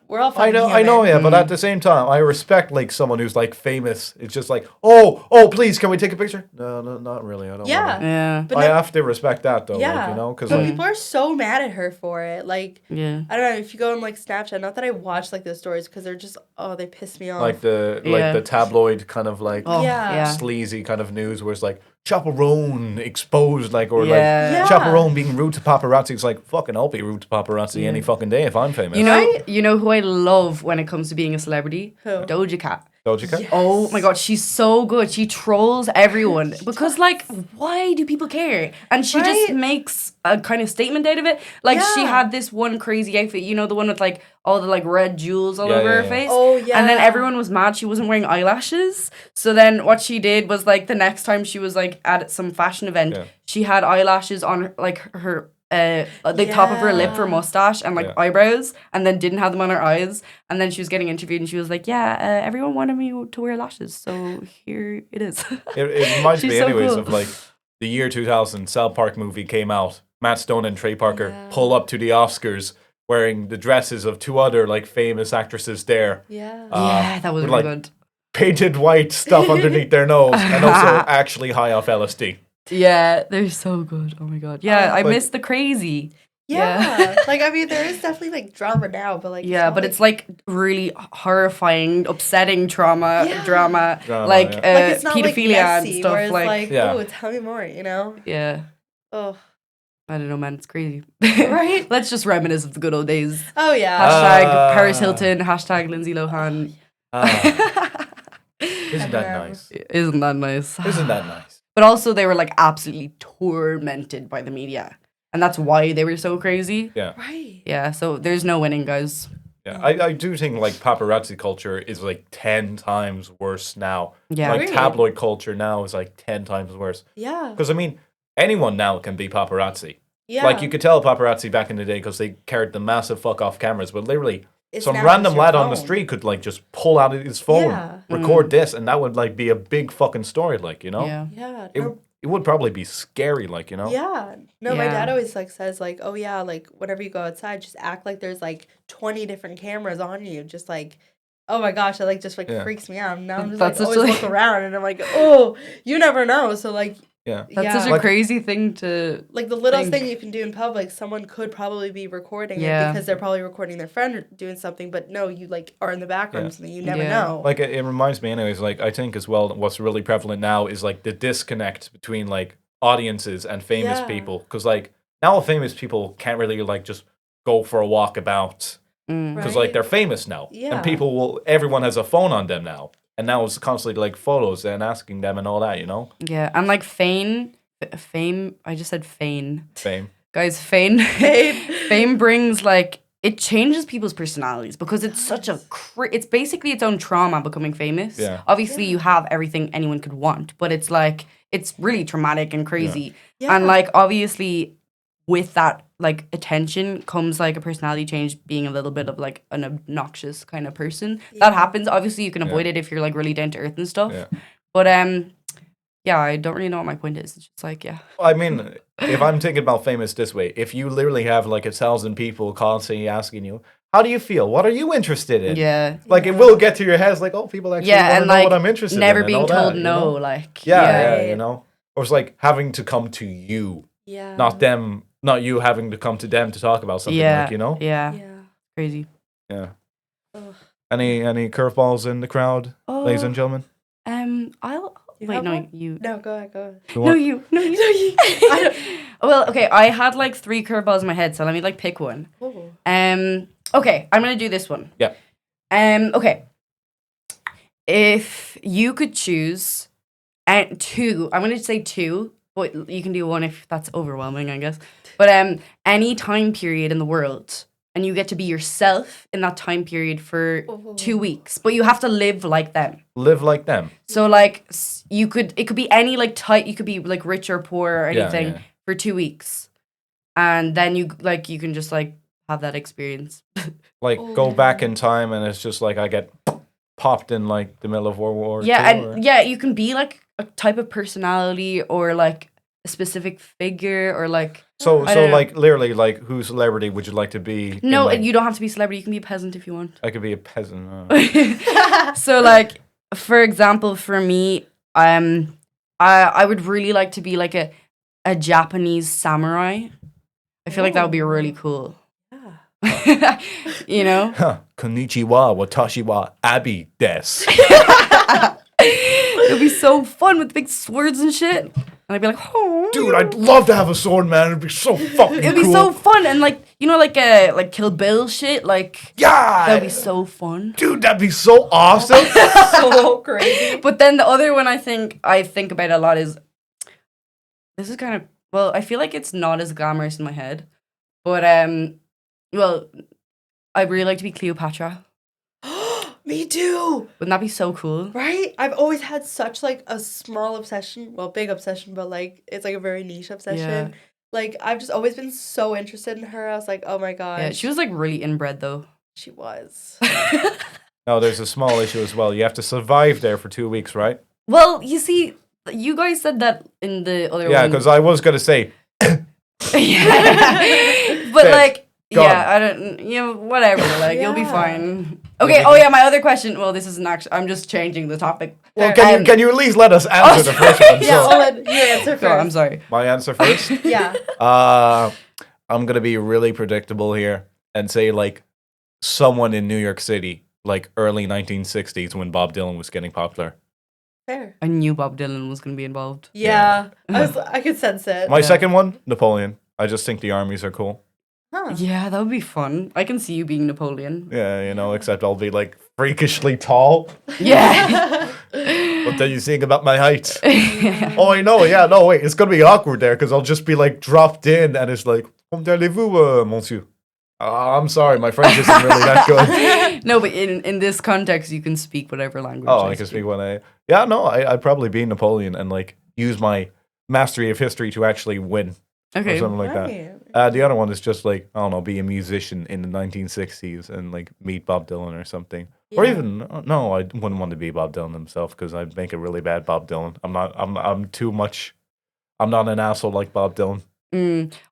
we're all I know, human. yeah, but at the same time, I respect like someone who's like famous. It's just like, oh, please, can we take a picture? No, not really. I don't. Yeah. wanna. Yeah. But I no- have to respect that though, Yeah. like, you know, because But like, people are so mad at her for it. Like Yeah. I don't know if you go on like Snapchat. Not that I watch like those stories because they're just they piss me off. like the Yeah. tabloid kind of like Oh, Yeah. yeah. sleazy kind of news where it's like Chaperone exposed, like, or Yeah. Yeah. like Chaperone being rude to paparazzi. It's like, fucking, I'll be rude to paparazzi any fucking day if I'm famous. You know who I love when it comes to being a celebrity? Who? Doja Cat. Doja Cat? Oh my god, she's so good. She trolls everyone because like why do people care? And she just Right? makes a kind of statement out of it. Like she Yeah. had this one crazy outfit, you know, the one with like all the like red jewels all Yeah, over yeah, her yeah. face. Oh, yeah. And then everyone was mad she wasn't wearing eyelashes. So then what she did was like the next time she was like at some fashion event, Yeah. she had eyelashes on her, like her the top of her lip for Yeah. mustache and like Yeah. eyebrows, and then didn't have them on her eyes. And then she was getting interviewed and she was like, yeah, everyone wanted me to wear lashes, so here it is. It reminds She's me, so anyways, cool. of like the year 2000 South Park movie came out. Matt Stone and Trey Parker Yeah. pull up to the Oscars wearing the dresses of two other like famous actresses there. Yeah. Yeah, that was with, really like, good. Painted white stuff underneath their nose and also actually high off LSD. Yeah, they're so good. Oh my god. Yeah, I Like- miss the crazy. Yeah. Like I mean there is definitely like drama now, but like Yeah, not, but it's like really horrifying, upsetting drama, Yeah. Drama, like yeah. like it's not pedophilia like messy, and stuff. where it's Like, Yeah. oh, tell me more, you know? yeah, Oh. I don't know, man. It's crazy. Right? Let's just reminisce of the good old days. Oh yeah. Hashtag Paris Hilton. Hashtag Lindsay Lohan. Isn't that nice? Isn't that nice? Isn't that nice? but also they were like absolutely tormented by the media, and that's why they were so crazy. Yeah. Right. Yeah, so there's no winning, guys. Yeah, I do think like paparazzi culture is like 10 times worse now. Yeah. Like Really? tabloid culture now is like 10 times worse. Yeah. Because I mean, anyone now can be paparazzi. Yeah. Like you could tell paparazzi back in the day because they carried the massive fuck off cameras, but literally It's some now random just your lad on the phone. street could like just pull out his phone, Yeah. record this, and that would like be a big fucking story, like, you know? Yeah. Yeah. It, no, it would probably be scary, like, you know? Yeah. No, my Yeah. dad always like says like, oh yeah, like whenever you go outside, just act like there's like 20 different cameras on you. Just like, oh my gosh, that like just like Yeah. freaks me out. Now I'm just That's like such always a- look around and I'm like, oh, you never know. So like, Yeah. That's yeah. such a Like- crazy thing to. Like the littlest think. thing you can do in public, someone could probably be recording Yeah. it because they're probably recording their friend doing something, but no, you like are in the background, Yeah. something you never Yeah. know. Like it reminds me anyways, like I think as well what's really prevalent now is like the disconnect between like audiences and famous Yeah. people, because like now famous people can't really like just go for a walk about Mm. because Right. like they're famous now. Yeah. And everyone has a phone on them now, and now it's constantly like photos and asking them and all that, you know? Yeah, and like fame. I just said fame. Fame. Guys, fame. Fame. Fame brings like it changes people's personalities because it's such a it's basically its own trauma becoming famous. Yeah. Obviously, you have everything anyone could want, but it's like it's really traumatic and crazy. Yeah. And like obviously, with that like attention comes like a personality change, being a little bit of like an obnoxious kind of person. That Yeah. happens. Obviously, you can Yeah. avoid it if you're like really down to earth and stuff. Yeah. But yeah, I don't really know what my point is. It's just like yeah. I mean, if I'm thinking about famous this way, if you literally have like 1,000 people constantly asking you, how do you feel? What are you interested in? Yeah. Like it will get to your head. It's like, oh, people actually Yeah, want to and know like what I'm interested never in. and being all told that, you no, know? like Yeah, Right. you know. Or it's like having to come to you, Yeah. not them, not you having to come to them to talk about something. yeah, Like, you know. yeah, Yeah. crazy. Yeah. Ugh. Any curveballs in the crowd, ladies and gentlemen? I'll You wait. have No, one? you. No, go ahead, go ahead. Who No, want- you. No, you. No, you. I don't- well, okay. I had like 3 curveballs in my head, so let me like pick one. Oh. Okay, I'm gonna do this one. Yeah. Okay. If you could choose, and 2, I'm gonna say 2, but you can do 1 if that's overwhelming, I guess. But any time period in the world, and you get to be yourself in that time period for 2 weeks, but you have to live like them. Live like them. So like it could be any like type, you could be like rich or poor or Yeah, anything yeah. for 2 weeks, and then you can just like have that experience. Like go back in time, and it's just like I get popped in like the middle of World War Yeah, II, or- and yeah, you can be like a type of personality or like a specific figure or like So I don't know. like literally like whose celebrity would you like to be? in, no, like- you don't have to be a celebrity. You can be a peasant if you want. I could be a peasant. So like for example, for me, I would really like to be like a Japanese samurai. I feel like that would be really cool. Yeah. You know? Huh. Konnichiwa, watashi wa Abbi desu. It would be so fun with big swords and shit. And I'd be like, oh. Dude, I'd love to have a sword, man. It'd be so fucking It'd be cool. so fun. And like, you know, like Kill Bill shit. Like, Yeah. that'd be so fun. Dude, that'd be so awesome. So crazy. But then the other one I think about a lot is, this is kind of, well, I feel like it's not as glamorous in my head. But, well, I'd really like to be Cleopatra. Me too. Wouldn't that be so cool? Right? I've always had such like a small obsession, well, big obsession, but like it's like a very niche obsession. Yeah. Like I've just always been so interested in her. I was like, oh my gosh. Yeah, she was like really inbred though. She was. No, there's a small issue as well. You have to survive there for 2 weeks, right? Well, you see, you guys said that in the other Yeah, one. because I was gonna say, Yeah. But Fed. like, Go yeah, on. I don't, whatever. Like, you'll be Yeah. fine. Okay. Oh yeah, my other question. Well, this isn't actually. I'm just changing the topic. well, Um, can you at least let us answer the first one? Yeah, So, Olan, you answer Go on, I'm first. sorry. my answer first. Yeah. I'm gonna be really predictable here and say like someone in New York City, like early 1960s when Bob Dylan was getting popular. Fair. I knew Bob Dylan was gonna be involved. Yeah. I could sense it. My Yeah. second one, Napoleon. I just think the armies are cool. Huh. Yeah, that would be fun. I can see you being Napoleon. Yeah, you know, except I'll be like freakishly tall. Yeah. What do you think about my height? Oh, I know. Yeah, no, wait. It's going to be awkward there because I'll just be like dropped in and it's like, comment allez-vous, monsieur? I'm sorry, my French isn't really that good. No, but in this context, you can speak whatever language. Oh, I can speak when I... Yeah, no, I'd probably be Napoleon and like use my mastery of history to actually win. Okay. Or something like that. The other one is just like, I don't know, be a musician in the 1960s and like meet Bob Dylan or something. Yeah. Or even, no, I wouldn't want to be Bob Dylan himself because I'd make a really bad Bob Dylan. I'm too much, I'm not an asshole like Bob Dylan.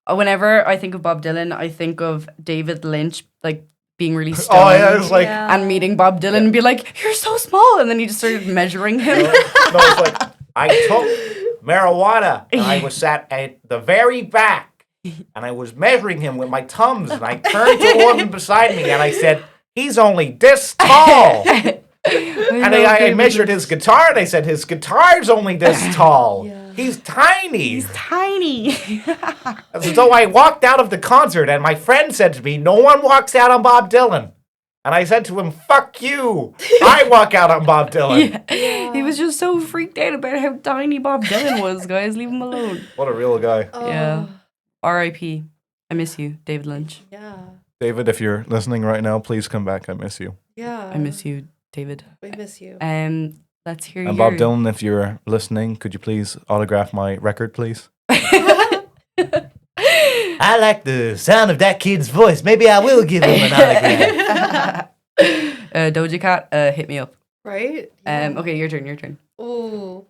Whenever I think of Bob Dylan, I think of David Lynch, like being really stoned. Oh, yeah, it's like... And meeting Bob Dylan and be like, you're so small. And then he just started measuring him. No, it's like, I took marijuana and I was sat at the very back and I was measuring him with my thumbs and I turned to the woman beside me and I said, he's only this tall. And I measured his guitar and I said, his guitar's only this tall. Yeah. He's tiny. He's tiny. So I walked out of the concert and my friend said to me, no one walks out on Bob Dylan. And I said to him, fuck you. I walk out on Bob Dylan. Yeah. He was just so freaked out about how tiny Bob Dylan was, guys. Leave him alone. What a real guy. Yeah. R.I.P. I miss you, David Lynch. Yeah. David, if you're listening right now, please come back. I miss you. Yeah. I miss you, David. We miss you. Let's hear And Bob Dylan, if you're listening, could you please autograph my record, please? I like the sound of that kid's voice. Maybe I will give him an autograph. Doja Cat, hit me up. Right? Yeah. Okay, your turn. Ooh.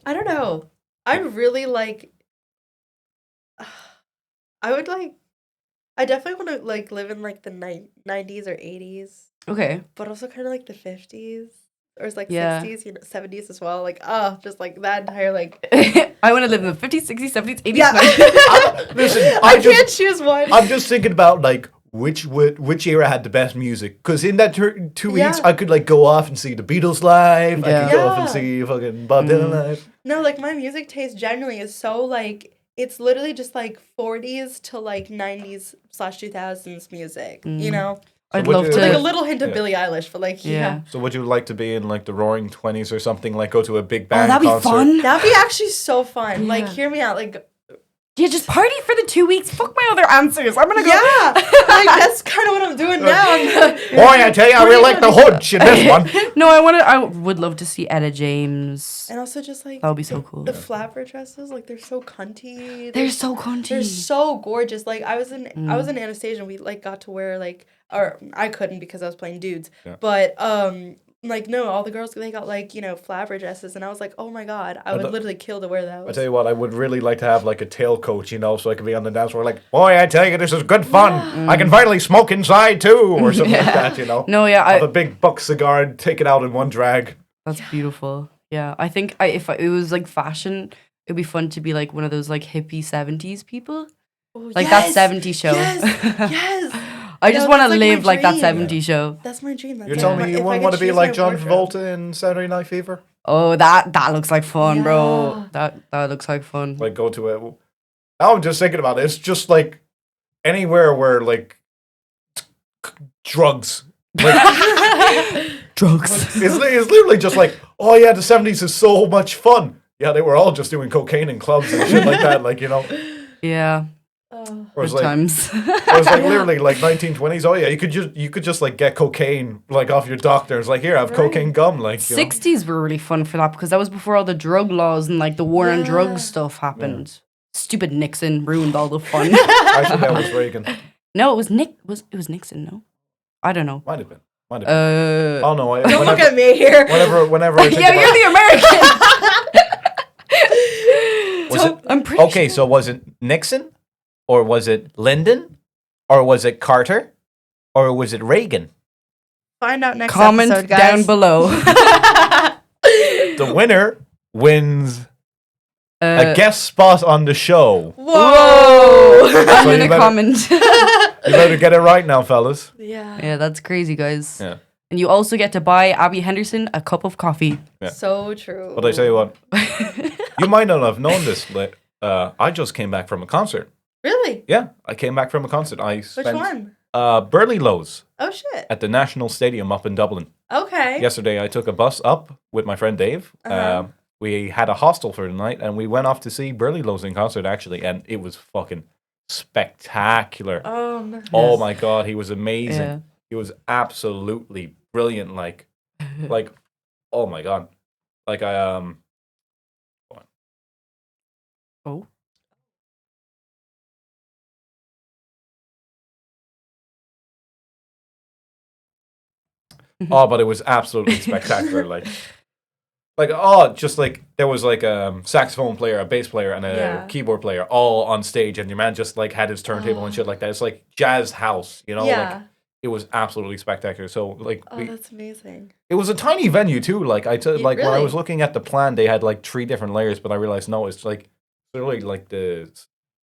I don't know. I really like... I definitely want to like live in like the 90s or 80s. Okay. But also kind of like the 50s. Or it's like 60s, 70s as well. Like, just like that entire like... I want to live in the 50s, 60s, 70s, 80s, Yeah. 90s. Listen, I can't choose one. I'm just thinking about like which era had the best music. Because in that 2 weeks, I could like go off and see the Beatles live. I could go off and see fucking Bob Dylan live. No, like my music taste generally is so like... It's literally just like 40s to like 90s/2000s music, you know? I'd love to. Like a little hint of Billie Eilish, but like, yeah. So would you like to be in like the Roaring 20s or something? Like go to a big band that'd concert? be fun. That'd be actually so fun. Yeah. Like, hear me out. Like, yeah, just party for the 2 weeks. Fuck my other answers. I'm gonna go. yeah. Like, that's kind of what I'm doing now. Boy, I tell you, I really like the Hooch in this one. No, I would love to see Etta James. And also just like... That would be so cool. The flapper dresses, like, they're so cunty. They're so cunty. They're so gorgeous. Like, I was in Anastasia and we, like, got to wear, like... Or, I couldn't because I was playing dudes. Yeah. But, like, no, all the girls, they got, like, you know, flapper dresses. And I was like, oh, my God. I would literally kill to wear those. I tell you what, I would really like to have, like, a tailcoat, you know, so I could be on the dance floor like, boy, I tell you, this is good fun. Yeah. I can finally smoke inside, too, or something like that, you know. No, yeah. Have a big buck cigar and take it out in one drag. That's beautiful. Yeah, I think if it was, like, fashion, it'd be fun to be, like, one of those, like, hippie 70s people. Oh, like, that 70s show. Yes. I just want to live like that 70s show. That's my dream. You're telling me you wouldn't want to be like John Travolta in Saturday Night Fever? Oh, that looks like fun, bro. That looks like fun. Like go to it. Now I'm just thinking about it. It's just like anywhere where like drugs. Like, drugs. It's literally just like, oh yeah, the 70s is so much fun. Yeah, they were all just doing cocaine in clubs and shit like that. Like, you know. Yeah. Whereas Good like, times. Whereas like literally like 1920s, oh yeah, you could just like get cocaine like off your doctor. It's like, here, have cocaine gum. Like 60s were really fun for that because that was before all the drug laws and like the war on drugs stuff happened. Yeah. Stupid Nixon ruined all the fun. Actually, that was Reagan. No, it was it was Nixon. No, I don't know. Might have been. Oh no! Don't look at me here. Whenever. I think yeah, you're the American. Was it? I'm pretty okay. Sure. So was it Nixon? Or was it Lyndon? Or was it Carter? Or was it Reagan? Find out next Comment episode, guys. down below. The winner wins a guest spot on the show. Whoa! I'm going to comment. You better get it right now, fellas. Yeah. Yeah, that's crazy, guys. Yeah. And you also get to buy Abby Henderson a cup of coffee. Yeah. So true. But I tell you what, you might not have known this, but I just came back from a concert. Really? Yeah, I came back from a concert. Which one? Burley Lowe's. Oh, shit. At the National Stadium up in Dublin. Okay. Yesterday, I took a bus up with my friend Dave. Uh-huh. We had a hostel for the night, and we went off to see Burley Lowe's in concert, actually, and it was fucking spectacular. Oh Yes. my God, he was amazing. Yeah. He was absolutely brilliant. Like, oh my God. Like, Oh. oh, but it was absolutely spectacular. Like, just like there was like a saxophone player, a bass player, and a Yeah. keyboard player all on stage, and your man just like had his turntable and shit like that. It's like jazz house, you know? Yeah. Like it was absolutely spectacular. So like Oh, that's amazing. it was a tiny venue too. Like like when I really? was looking at the plan, they had like 3 different layers, but I realized no, it's like literally like the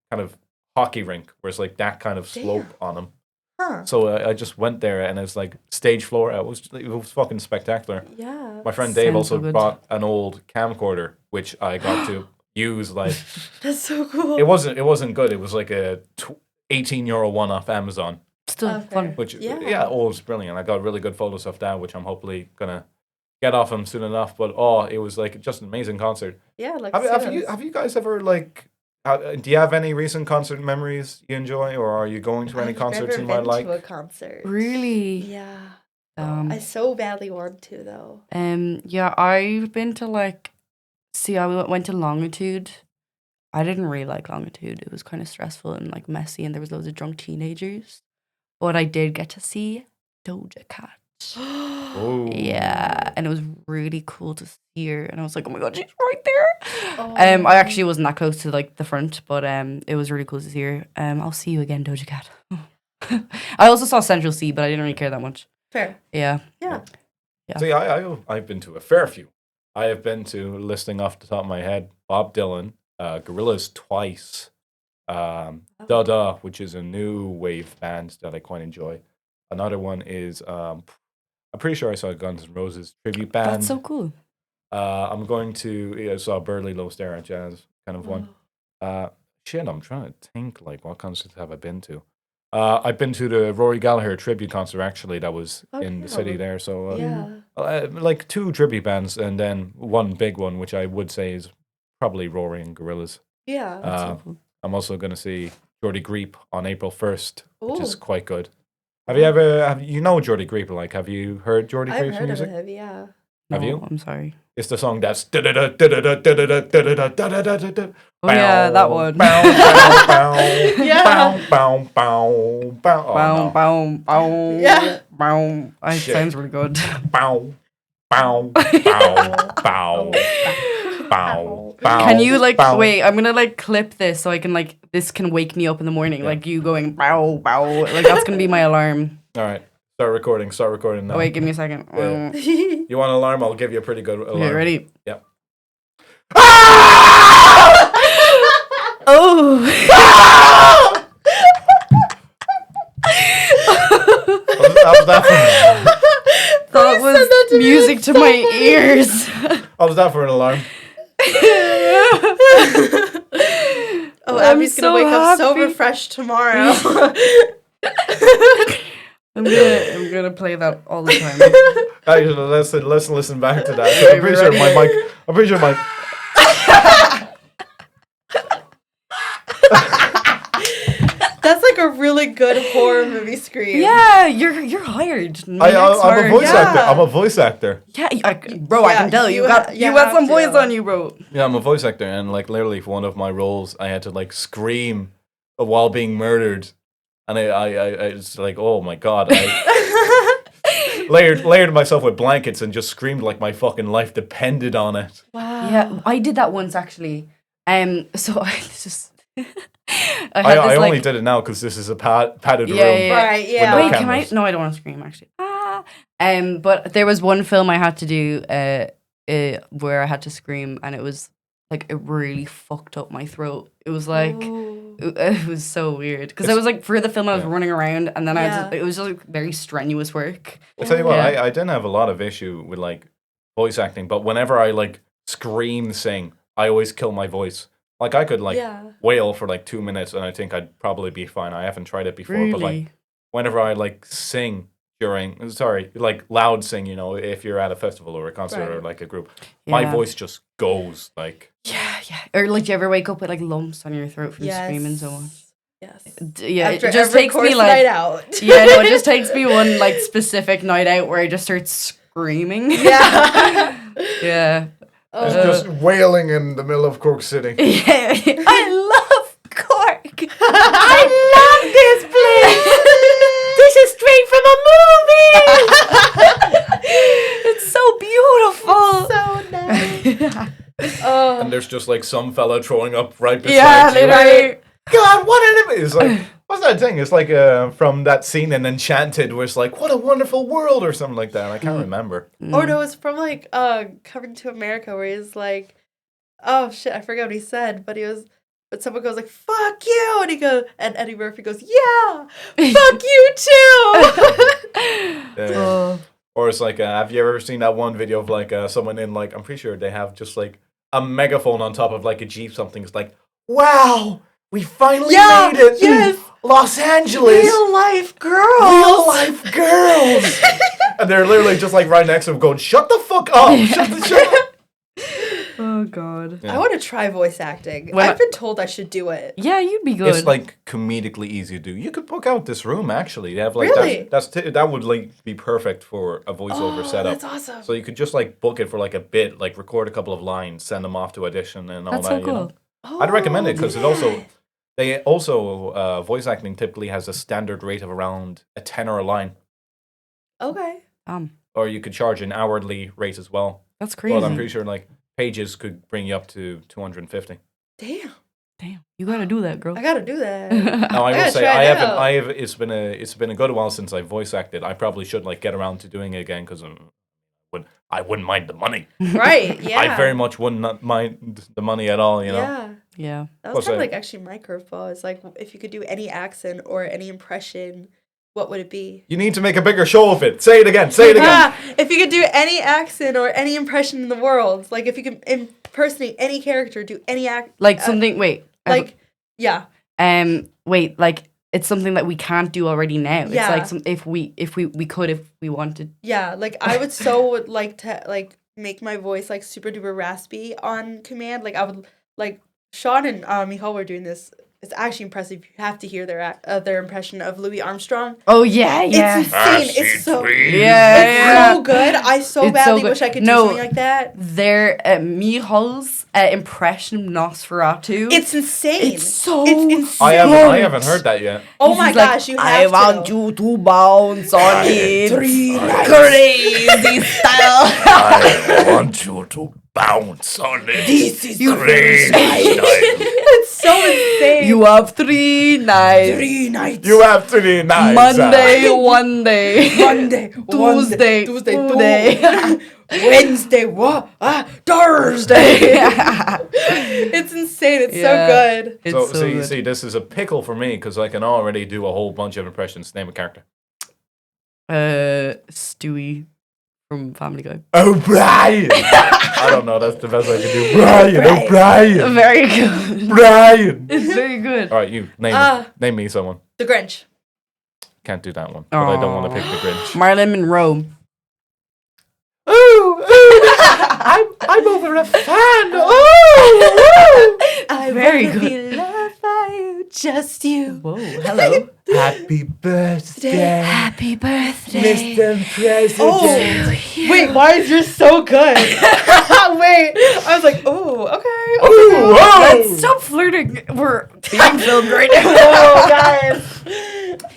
kind of hockey rink where it's like that kind of slope on them. Huh. So I just went there, and it's like stage floor. It was fucking spectacular. Yeah. My friend Dave Sounds also so good. brought an old camcorder, which I got to use. Like That's so cool. it wasn't good. It was like a €18 one off Amazon, Still Oh, fun. fair. which Yeah. it was brilliant. I got really good photos of that, which I'm hopefully gonna get off him soon enough. But it was like just an amazing concert. Yeah, like Have you guys ever like? Do you have any recent concert memories you enjoy, or are you going to any concerts you might like? to a concert. Really? Yeah. Um, I so badly want to though. yeah, I've been to like, I went to Longitude. I didn't really like Longitude. It was kind of stressful and like messy, and there was loads of drunk teenagers. But I did get to see Doja Cat. Oh, Yeah, and it was really cool to see her, and I was like, oh my God, she's right there. Oh. I actually wasn't that close to like the front, but it was really cool to see her. I'll see you again, Doja Cat. I also saw Central C, but I didn't really care that much. Fair. Yeah. Yeah. Yeah. See, I've been to a fair few. I have been to, listing off the top of my head, Bob Dylan, Gorillaz twice, Dada, which is a new wave band that I quite enjoy. Another one is I'm pretty sure I saw Guns N' Roses tribute band. That's so cool. I'm going to I saw Burley Lowe's there at Jazz kind of one. Shit, I'm trying to think like what concerts have I been to. I've been to the Rory Gallagher tribute concert actually that was in the city cool. there. So Yeah. like 2 tribute bands and then one big one, which I would say is probably Rory and Gorillaz. Yeah. That's so Uh, cool. I'm also going to see Jordy Greep on April 1st, which is Ooh. quite good. Have you ever Jordy Greep? Like, have you heard Jordy I've Greep's heard music? of him, yeah. Have No, you? I'm sorry. It's the song that's Oh yeah, that one. Yeah. Bow. Oh, Bow, no. bow, bow, Yeah. bow. It Shit. sounds really good. Bow. Bow. Can you like bow. wait? I'm gonna like clip this so I can like this can wake me up in the morning. Yeah. Like you going bow bow. Like that's gonna be my alarm. All right. Start recording now. Oh wait, give me a second. Yeah. You want an alarm? I'll give you a pretty good alarm. Okay, ready? Yep. Oh. How's that for? That was that to me, music it's to so my funny. ears. How's that for an alarm? Oh, I'm Abby's gonna so wake up so happy. refreshed tomorrow. I'm gonna play that all the time. Actually, let's listen back to that. Okay, I'm pretty we're sure my ready. mic. I'm pretty sure my. That's like a really good horror movie scream. Yeah, you're hired. I'm a voice Yeah. actor. I'm a voice actor. Yeah, bro, I Yeah, can tell you you got ha- you you got have some voice to. on you, bro. Yeah, I'm a voice actor, and like literally for one of my roles, I had to like scream while being murdered, and I it's like, oh my god, I layered myself with blankets and just screamed like my fucking life depended on it. Wow. Yeah, I did that once actually. So I just I I had this only like did it now because this is a padded Yeah, room. yeah. Right, yeah. no wait, can I? cameras. No, I don't want to scream actually. But there was one film I had to do where I had to scream, and it was like it really fucked up my throat. It was like Ooh. it was so weird because I It's- was like for the film I was yeah. running around, and then Yeah. it was just like very strenuous work. I'll tell you what, Yeah. I didn't have a lot of issue with like voice acting, but whenever I like scream sing, I always kill my voice. Like I could like Yeah. wail for like 2 minutes, and I think I'd probably be fine. I haven't tried it before, but like Really? whenever I like sing like loud sing, if you're at a festival or a concert or Right. like a group, my Yeah. voice just goes like, Yeah. Or like, do you ever wake up with like lumps on your throat from screaming so much? Yes. Yeah, After it just every takes course me like night out. yeah, no, it just takes me one like specific night out where I just start screaming. Yeah. Yeah. it's just wailing in the middle of Cork City. Yeah. I love Cork. I love this place. This is straight from a movie. It's so beautiful. So nice. And there's just like some fella throwing up right beside Yeah, you. literally. God, what an image! It's like, what's that thing? It's like from that scene in Enchanted where it's like, what a wonderful world or something like that. I can't remember. Or no, it's from like Coming to America where he's like, oh shit, I forgot what he said, but someone goes like, fuck you, and he goes, and Eddie Murphy goes, yeah, fuck you too. Oh. Or it's like, have you ever seen that one video of like someone in like, I'm pretty sure they have just like a megaphone on top of like a Jeep something. It's like, wow, we finally Yeah, made it. yes. Los Angeles. Real life girls. Real life girls. And they're literally just like right next to him going, shut the fuck up. Shut up. Oh god. Yeah. I want to try voice acting. Well, I've been told I should do it. Yeah, you'd be good. It's like comedically easy to do. You could book out this room actually. They have like Really? that would like be perfect for a voiceover setup. That's awesome. So you could just like book it for like a bit, like record a couple of lines, send them off to audition and all That's that. so cool. I'd recommend it because yeah. they voice acting typically has a standard rate of around a tenner a line, Okay. or you could charge an hourly rate as well. That's crazy. But I'm pretty sure like pages could bring you up to 250. Damn. Damn, you gotta do that, girl. I gotta do that. Now I will gotta say try I it haven't. out. I have. It's been a good while since I voice acted. I probably should like get around to doing it again because I wouldn't mind the money. Right. Yeah. I very much wouldn't not mind the money at all. You know. Yeah. Yeah. That Plus, was kind of like actually my curveball. It's like if you could do any accent or any impression, what would it be? You need to make a bigger show of it. Say it again. Say it again. Ah, if you could do any accent or any impression in the world, like if you could impersonate any character, do any act, Like something. Wait. like yeah, Wait. Like it's something that we can't do already now. It's Yeah. like if we could if we wanted. yeah. Like I would would like to like make my voice like super duper raspy on command. Like I would like Sean and Michal were doing this. It's actually impressive. You have to hear their impression of Louis Armstrong. Oh yeah, yeah. It's insane. It's so Yeah, so good. I so It's so badly good. wish I could do No. something like that. Their Michal's impression of Nosferatu. It's insane. It's so It's insane. I haven't heard that yet. Oh my He's like, gosh, you I have want to. you to bounce on it. Three Crazy style. I want you to bounce on it. This is crazy style. It's so insane. You have 3 nights. 3 nights. You have to be nice. Monday, one day. Monday, Tuesday, Tuesday, 2 day. Wednesday, what? Thursday. It's insane. It's Yeah. so good. It's So, so good. see, this is a pickle for me because I can already do a whole bunch of impressions. Name a character. Stewie from Family Guy. O'Brien. I don't know. That's the best I can do. Brian. O'Brien. Very good. Brian. It's very good. All right, you name Ah. name me someone. The Grinch. Can't do that one, but I don't want to pick the Grinch. Marilyn Monroe. Ooh, I'm over a fan. I Very wanna good. be loved by you, just you. Whoa, hello. Happy birthday, Happy birthday. Mr. President. Oh, wait, why is yours so good? Wait, I was like, oh, okay. Ooh, whoa. Let's stop flirting. We're being filmed right now. Oh, guys.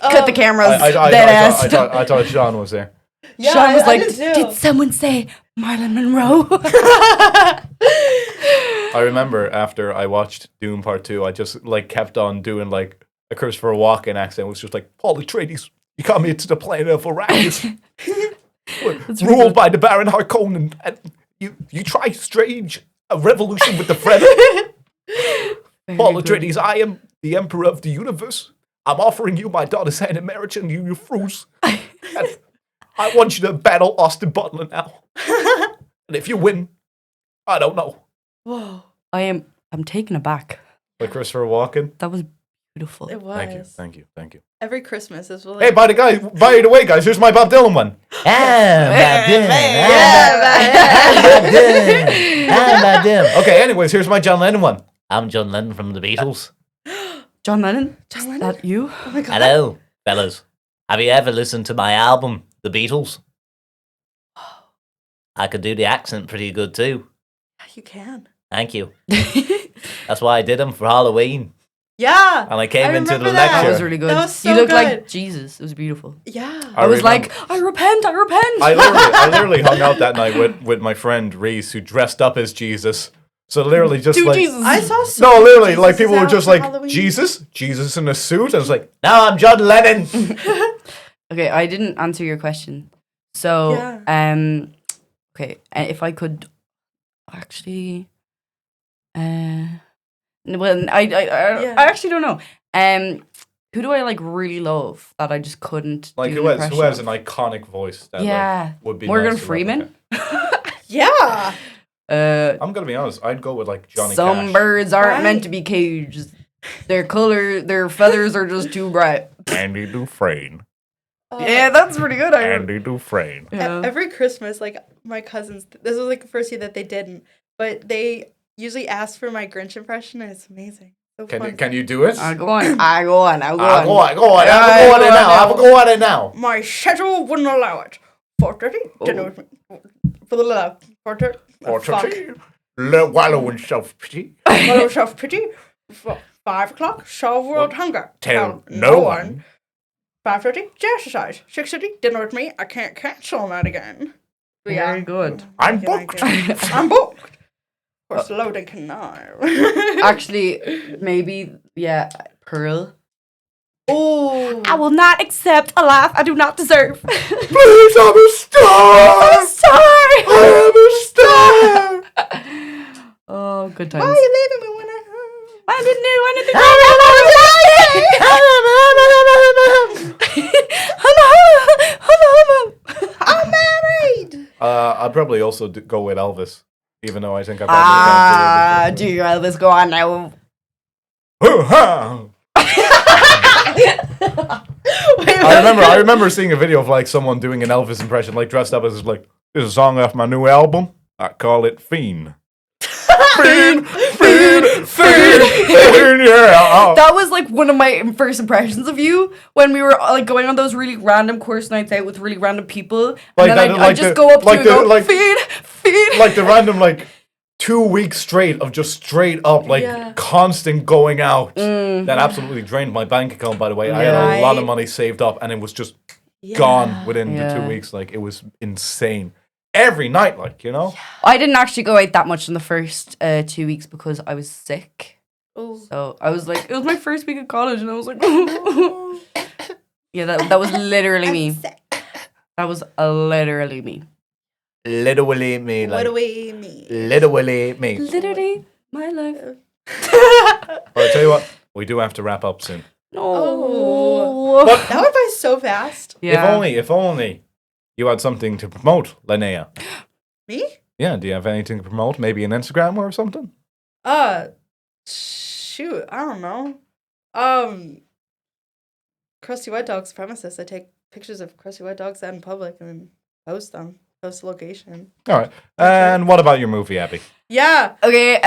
Cut the cameras. I Dead ass. thought Sean was there. Yeah, Sean was like, did too. did someone say Marilyn Monroe? I remember after I watched Doom Part 2, I just like kept on doing like a Christopher Walken accent. It was just like, Paul Atreides, you come here to the planet of Arrakis, ruled by the Baron Harkonnen, and you try strange a revolution with the Fremen. Paul Atreides, I am the Emperor of the Universe. I'm offering you my daughter's hand in marriage and you refuse. And I want you to battle Austin Butler now. And if you win, I don't know. Whoa. I'm taken aback. Like Christopher Walken. That was beautiful. It was. Thank you. Every Christmas is like. Hey, by the way, guys, here's my Bob Dylan one. Okay, anyways, here's my John Lennon one. I'm John Lennon from the Beatles. John Lennon? John Is Lennon? that you? Oh my god. Hello, fellas. Have you ever listened to my album, The Beatles? I could do the accent pretty good too. You can. Thank you. That's why I did them for Halloween. Yeah. And I came into the remember that. That lecture. was really good. That was so you looked like good. Jesus. It was beautiful. Yeah. I was remember- like, I repent. I literally hung out that night with my friend Reese, who dressed up as Jesus. So literally just Two like Jesus. I saw so no, many literally like Jesuses people were out just for like Halloween. Jesus in a suit. I was like, no, I'm John Lennon. Okay, I didn't answer your question. So, Yeah. okay, if I could actually, well, I actually don't know. Who do I like really love that I just couldn't Like do who an has an impression iconic voice that Yeah. like, would be Morgan nice to Freeman? Yeah. I'm gonna be honest. I'd go with like Johnny Some Cash. birds aren't meant Right. to be caged. Their feathers are just too bright. Andy Dufresne. Yeah, that's pretty good. Andy Dufresne. Yeah. Every Christmas, like my cousins, this was like the first year that they didn't, but they usually ask for my Grinch impression, and it's amazing. So fun. Can you do it? I'll go on. I'll go on. Go on. Yeah, Have a go at it now. My schedule wouldn't allow it. 4:30 dinner with me. For the love. 4:30. Wallow in self-pity. Follow self pity. 5 o'clock. Solve world hunger. Tell no one. 5:30 exercise. 6:30 dinner with me. I can't cancel that again. But Very good. I'm Yeah, I booked. get it. I'm booked. Of course, loading connive. Actually, maybe, yeah, Pearl. Oh. I will not accept a laugh I do not deserve. Please, I'm a star. I am a star. Oh, good Why times. are you leaving me when I I didn't I'm married? I'd probably also go with Elvis, even though I think I probably do Elvis go on now? I remember seeing a video of like someone doing an Elvis impression, like dressed up as like, this is a song off my new album. I call it Fiend. Fiend, yeah. That was like one of my first impressions of you when we were like going on those really random course nights out with really random people, and Like then that- I like just the- go up to like you and the- go, like- feed. Like the random like 2 weeks straight of just straight up like Yeah. constant going out. Mm. That absolutely drained my bank account, by the way. I had a Yeah. lot of money saved up and it was just Yeah. gone within the Yeah. 2 weeks. Like it was insane. Every night, like, you know? I didn't actually go out that much in the first 2 weeks because I was sick. Oh. So I was like, it was my first week of college, and I was like, yeah, that was literally me. That was literally me. Literally me. What Like, do we mean? literally me. Literally my life. But I tell you what, we do have to wrap up soon. No. That went by so fast. Yeah. If only you had something to promote, Linnea. Me? Yeah, do you have anything to promote? Maybe an Instagram or something? Shoot, I don't know. Crusty Wet Dogs premises. I take pictures of Crusty Wet Dogs out in public and then post them. Post the location. All right. And what about your movie, Abby? Yeah. Okay,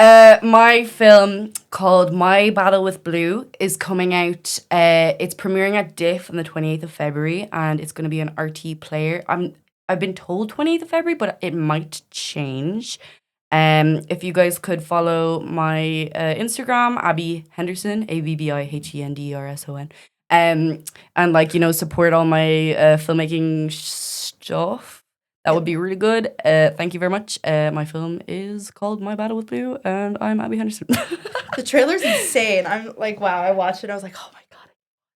my film called My Battle with Blue is coming out. It's premiering at DIF on the 28th of February, and it's going to be an RT player. I've been told 28th of February, but it might change. If you guys could follow my Instagram, Abby Henderson, ABBIHENDERSON, and like, you know, support all my filmmaking stuff. That would be really good. Thank you very much. My film is called My Battle with Blue, and I'm Abby Henderson. The trailer's insane. I'm like, wow, I watched it. I was like, oh my God.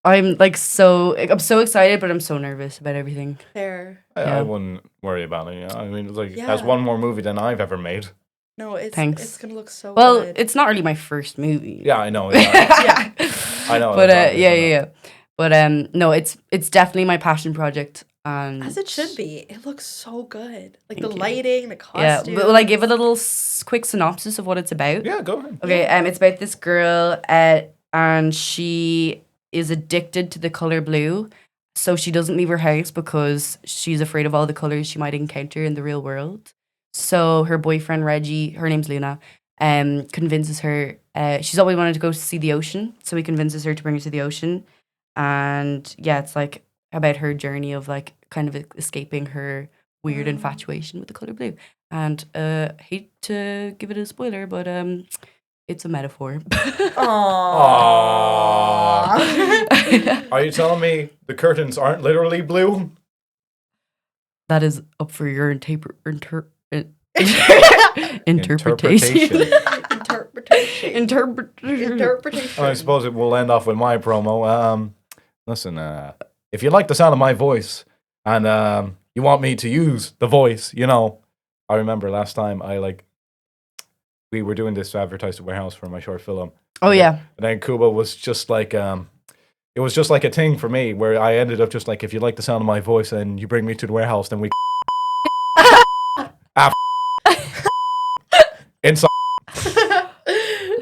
I'm so excited, but I'm so nervous about everything. Fair. Yeah. I wouldn't worry about it. Yeah. I mean, it's like, Yeah. that's one more movie than I've ever made. No, it's Thanks. it's gonna look so Well, good. it's not really my first movie. Yeah, I know. Yeah. Yeah. I know. But that's obvious, I know. yeah. But no, it's definitely my passion project, and As it should be. It looks so good. Like the Thank you. lighting, the Yeah, costume. but will I give a little quick synopsis of what it's about? Yeah, go ahead. Okay, it's about this girl. and she is addicted to the color blue. So she doesn't leave her house because she's afraid of all the colors she might encounter in the real world. So her boyfriend Reggie, her name's Luna, convinces her. She's always wanted to go see the ocean, so he convinces her to bring her to the ocean. And yeah, it's like about her journey of like kind of escaping her weird infatuation with the color blue. And hate to give it a spoiler, but it's a metaphor. Aww. Are you telling me the curtains aren't literally blue? That is up for your interpretation. Interpretation. Well, I suppose it will end off with my promo. Listen, if you like the sound of my voice and you want me to use the voice, you know, I remember last time we were doing this advertised at Warehouse for my short film. Oh yeah. And then Kuba was just like, it was just like a thing for me where I ended up just like, if you like the sound of my voice and you bring me to the warehouse, then we inside.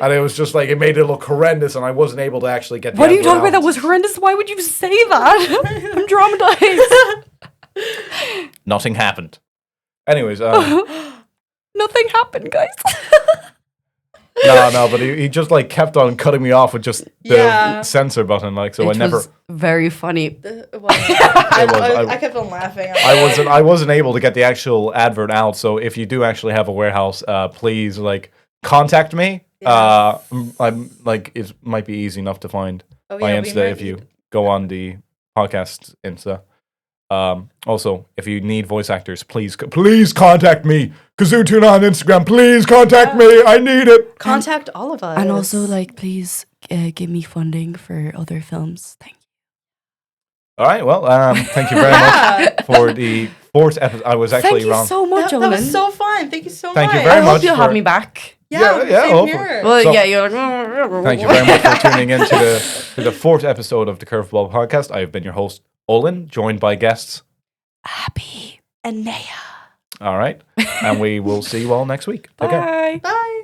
And it was just like, it made it look horrendous and I wasn't able to actually get the What are you advert talking about? out. That was horrendous. Why would you say that? I'm traumatized. Nothing happened. Anyways, Nothing happened, guys. no, but he just like kept on cutting me off with just the censor button, like, so It I never. was very funny. I kept on laughing. I wasn't able to get the actual advert out. So if you do actually have a warehouse, please like contact me. I'm like, it might be easy enough to find my Insta if you go on the podcast Insta. Also, if you need voice actors, please contact me. Kazoo Tuna on Instagram, please contact me. I need it. Contact all of us. And also, like, please give me funding for other films. Thank you. All right, well, thank you very much for the fourth episode. I was actually wrong. Thank you so much, that Olan. was so fun. Thank you so Thank much. you very I much hope you'll for- have me back. Yeah, same hopefully. here. Well, So- yeah, you're like. Thank you very much for tuning in to the fourth episode of the Curveball podcast. I have been your host, Olan, joined by guests Abbi and Nnea. All right. And we will see you all next week. Take care. Bye. Bye.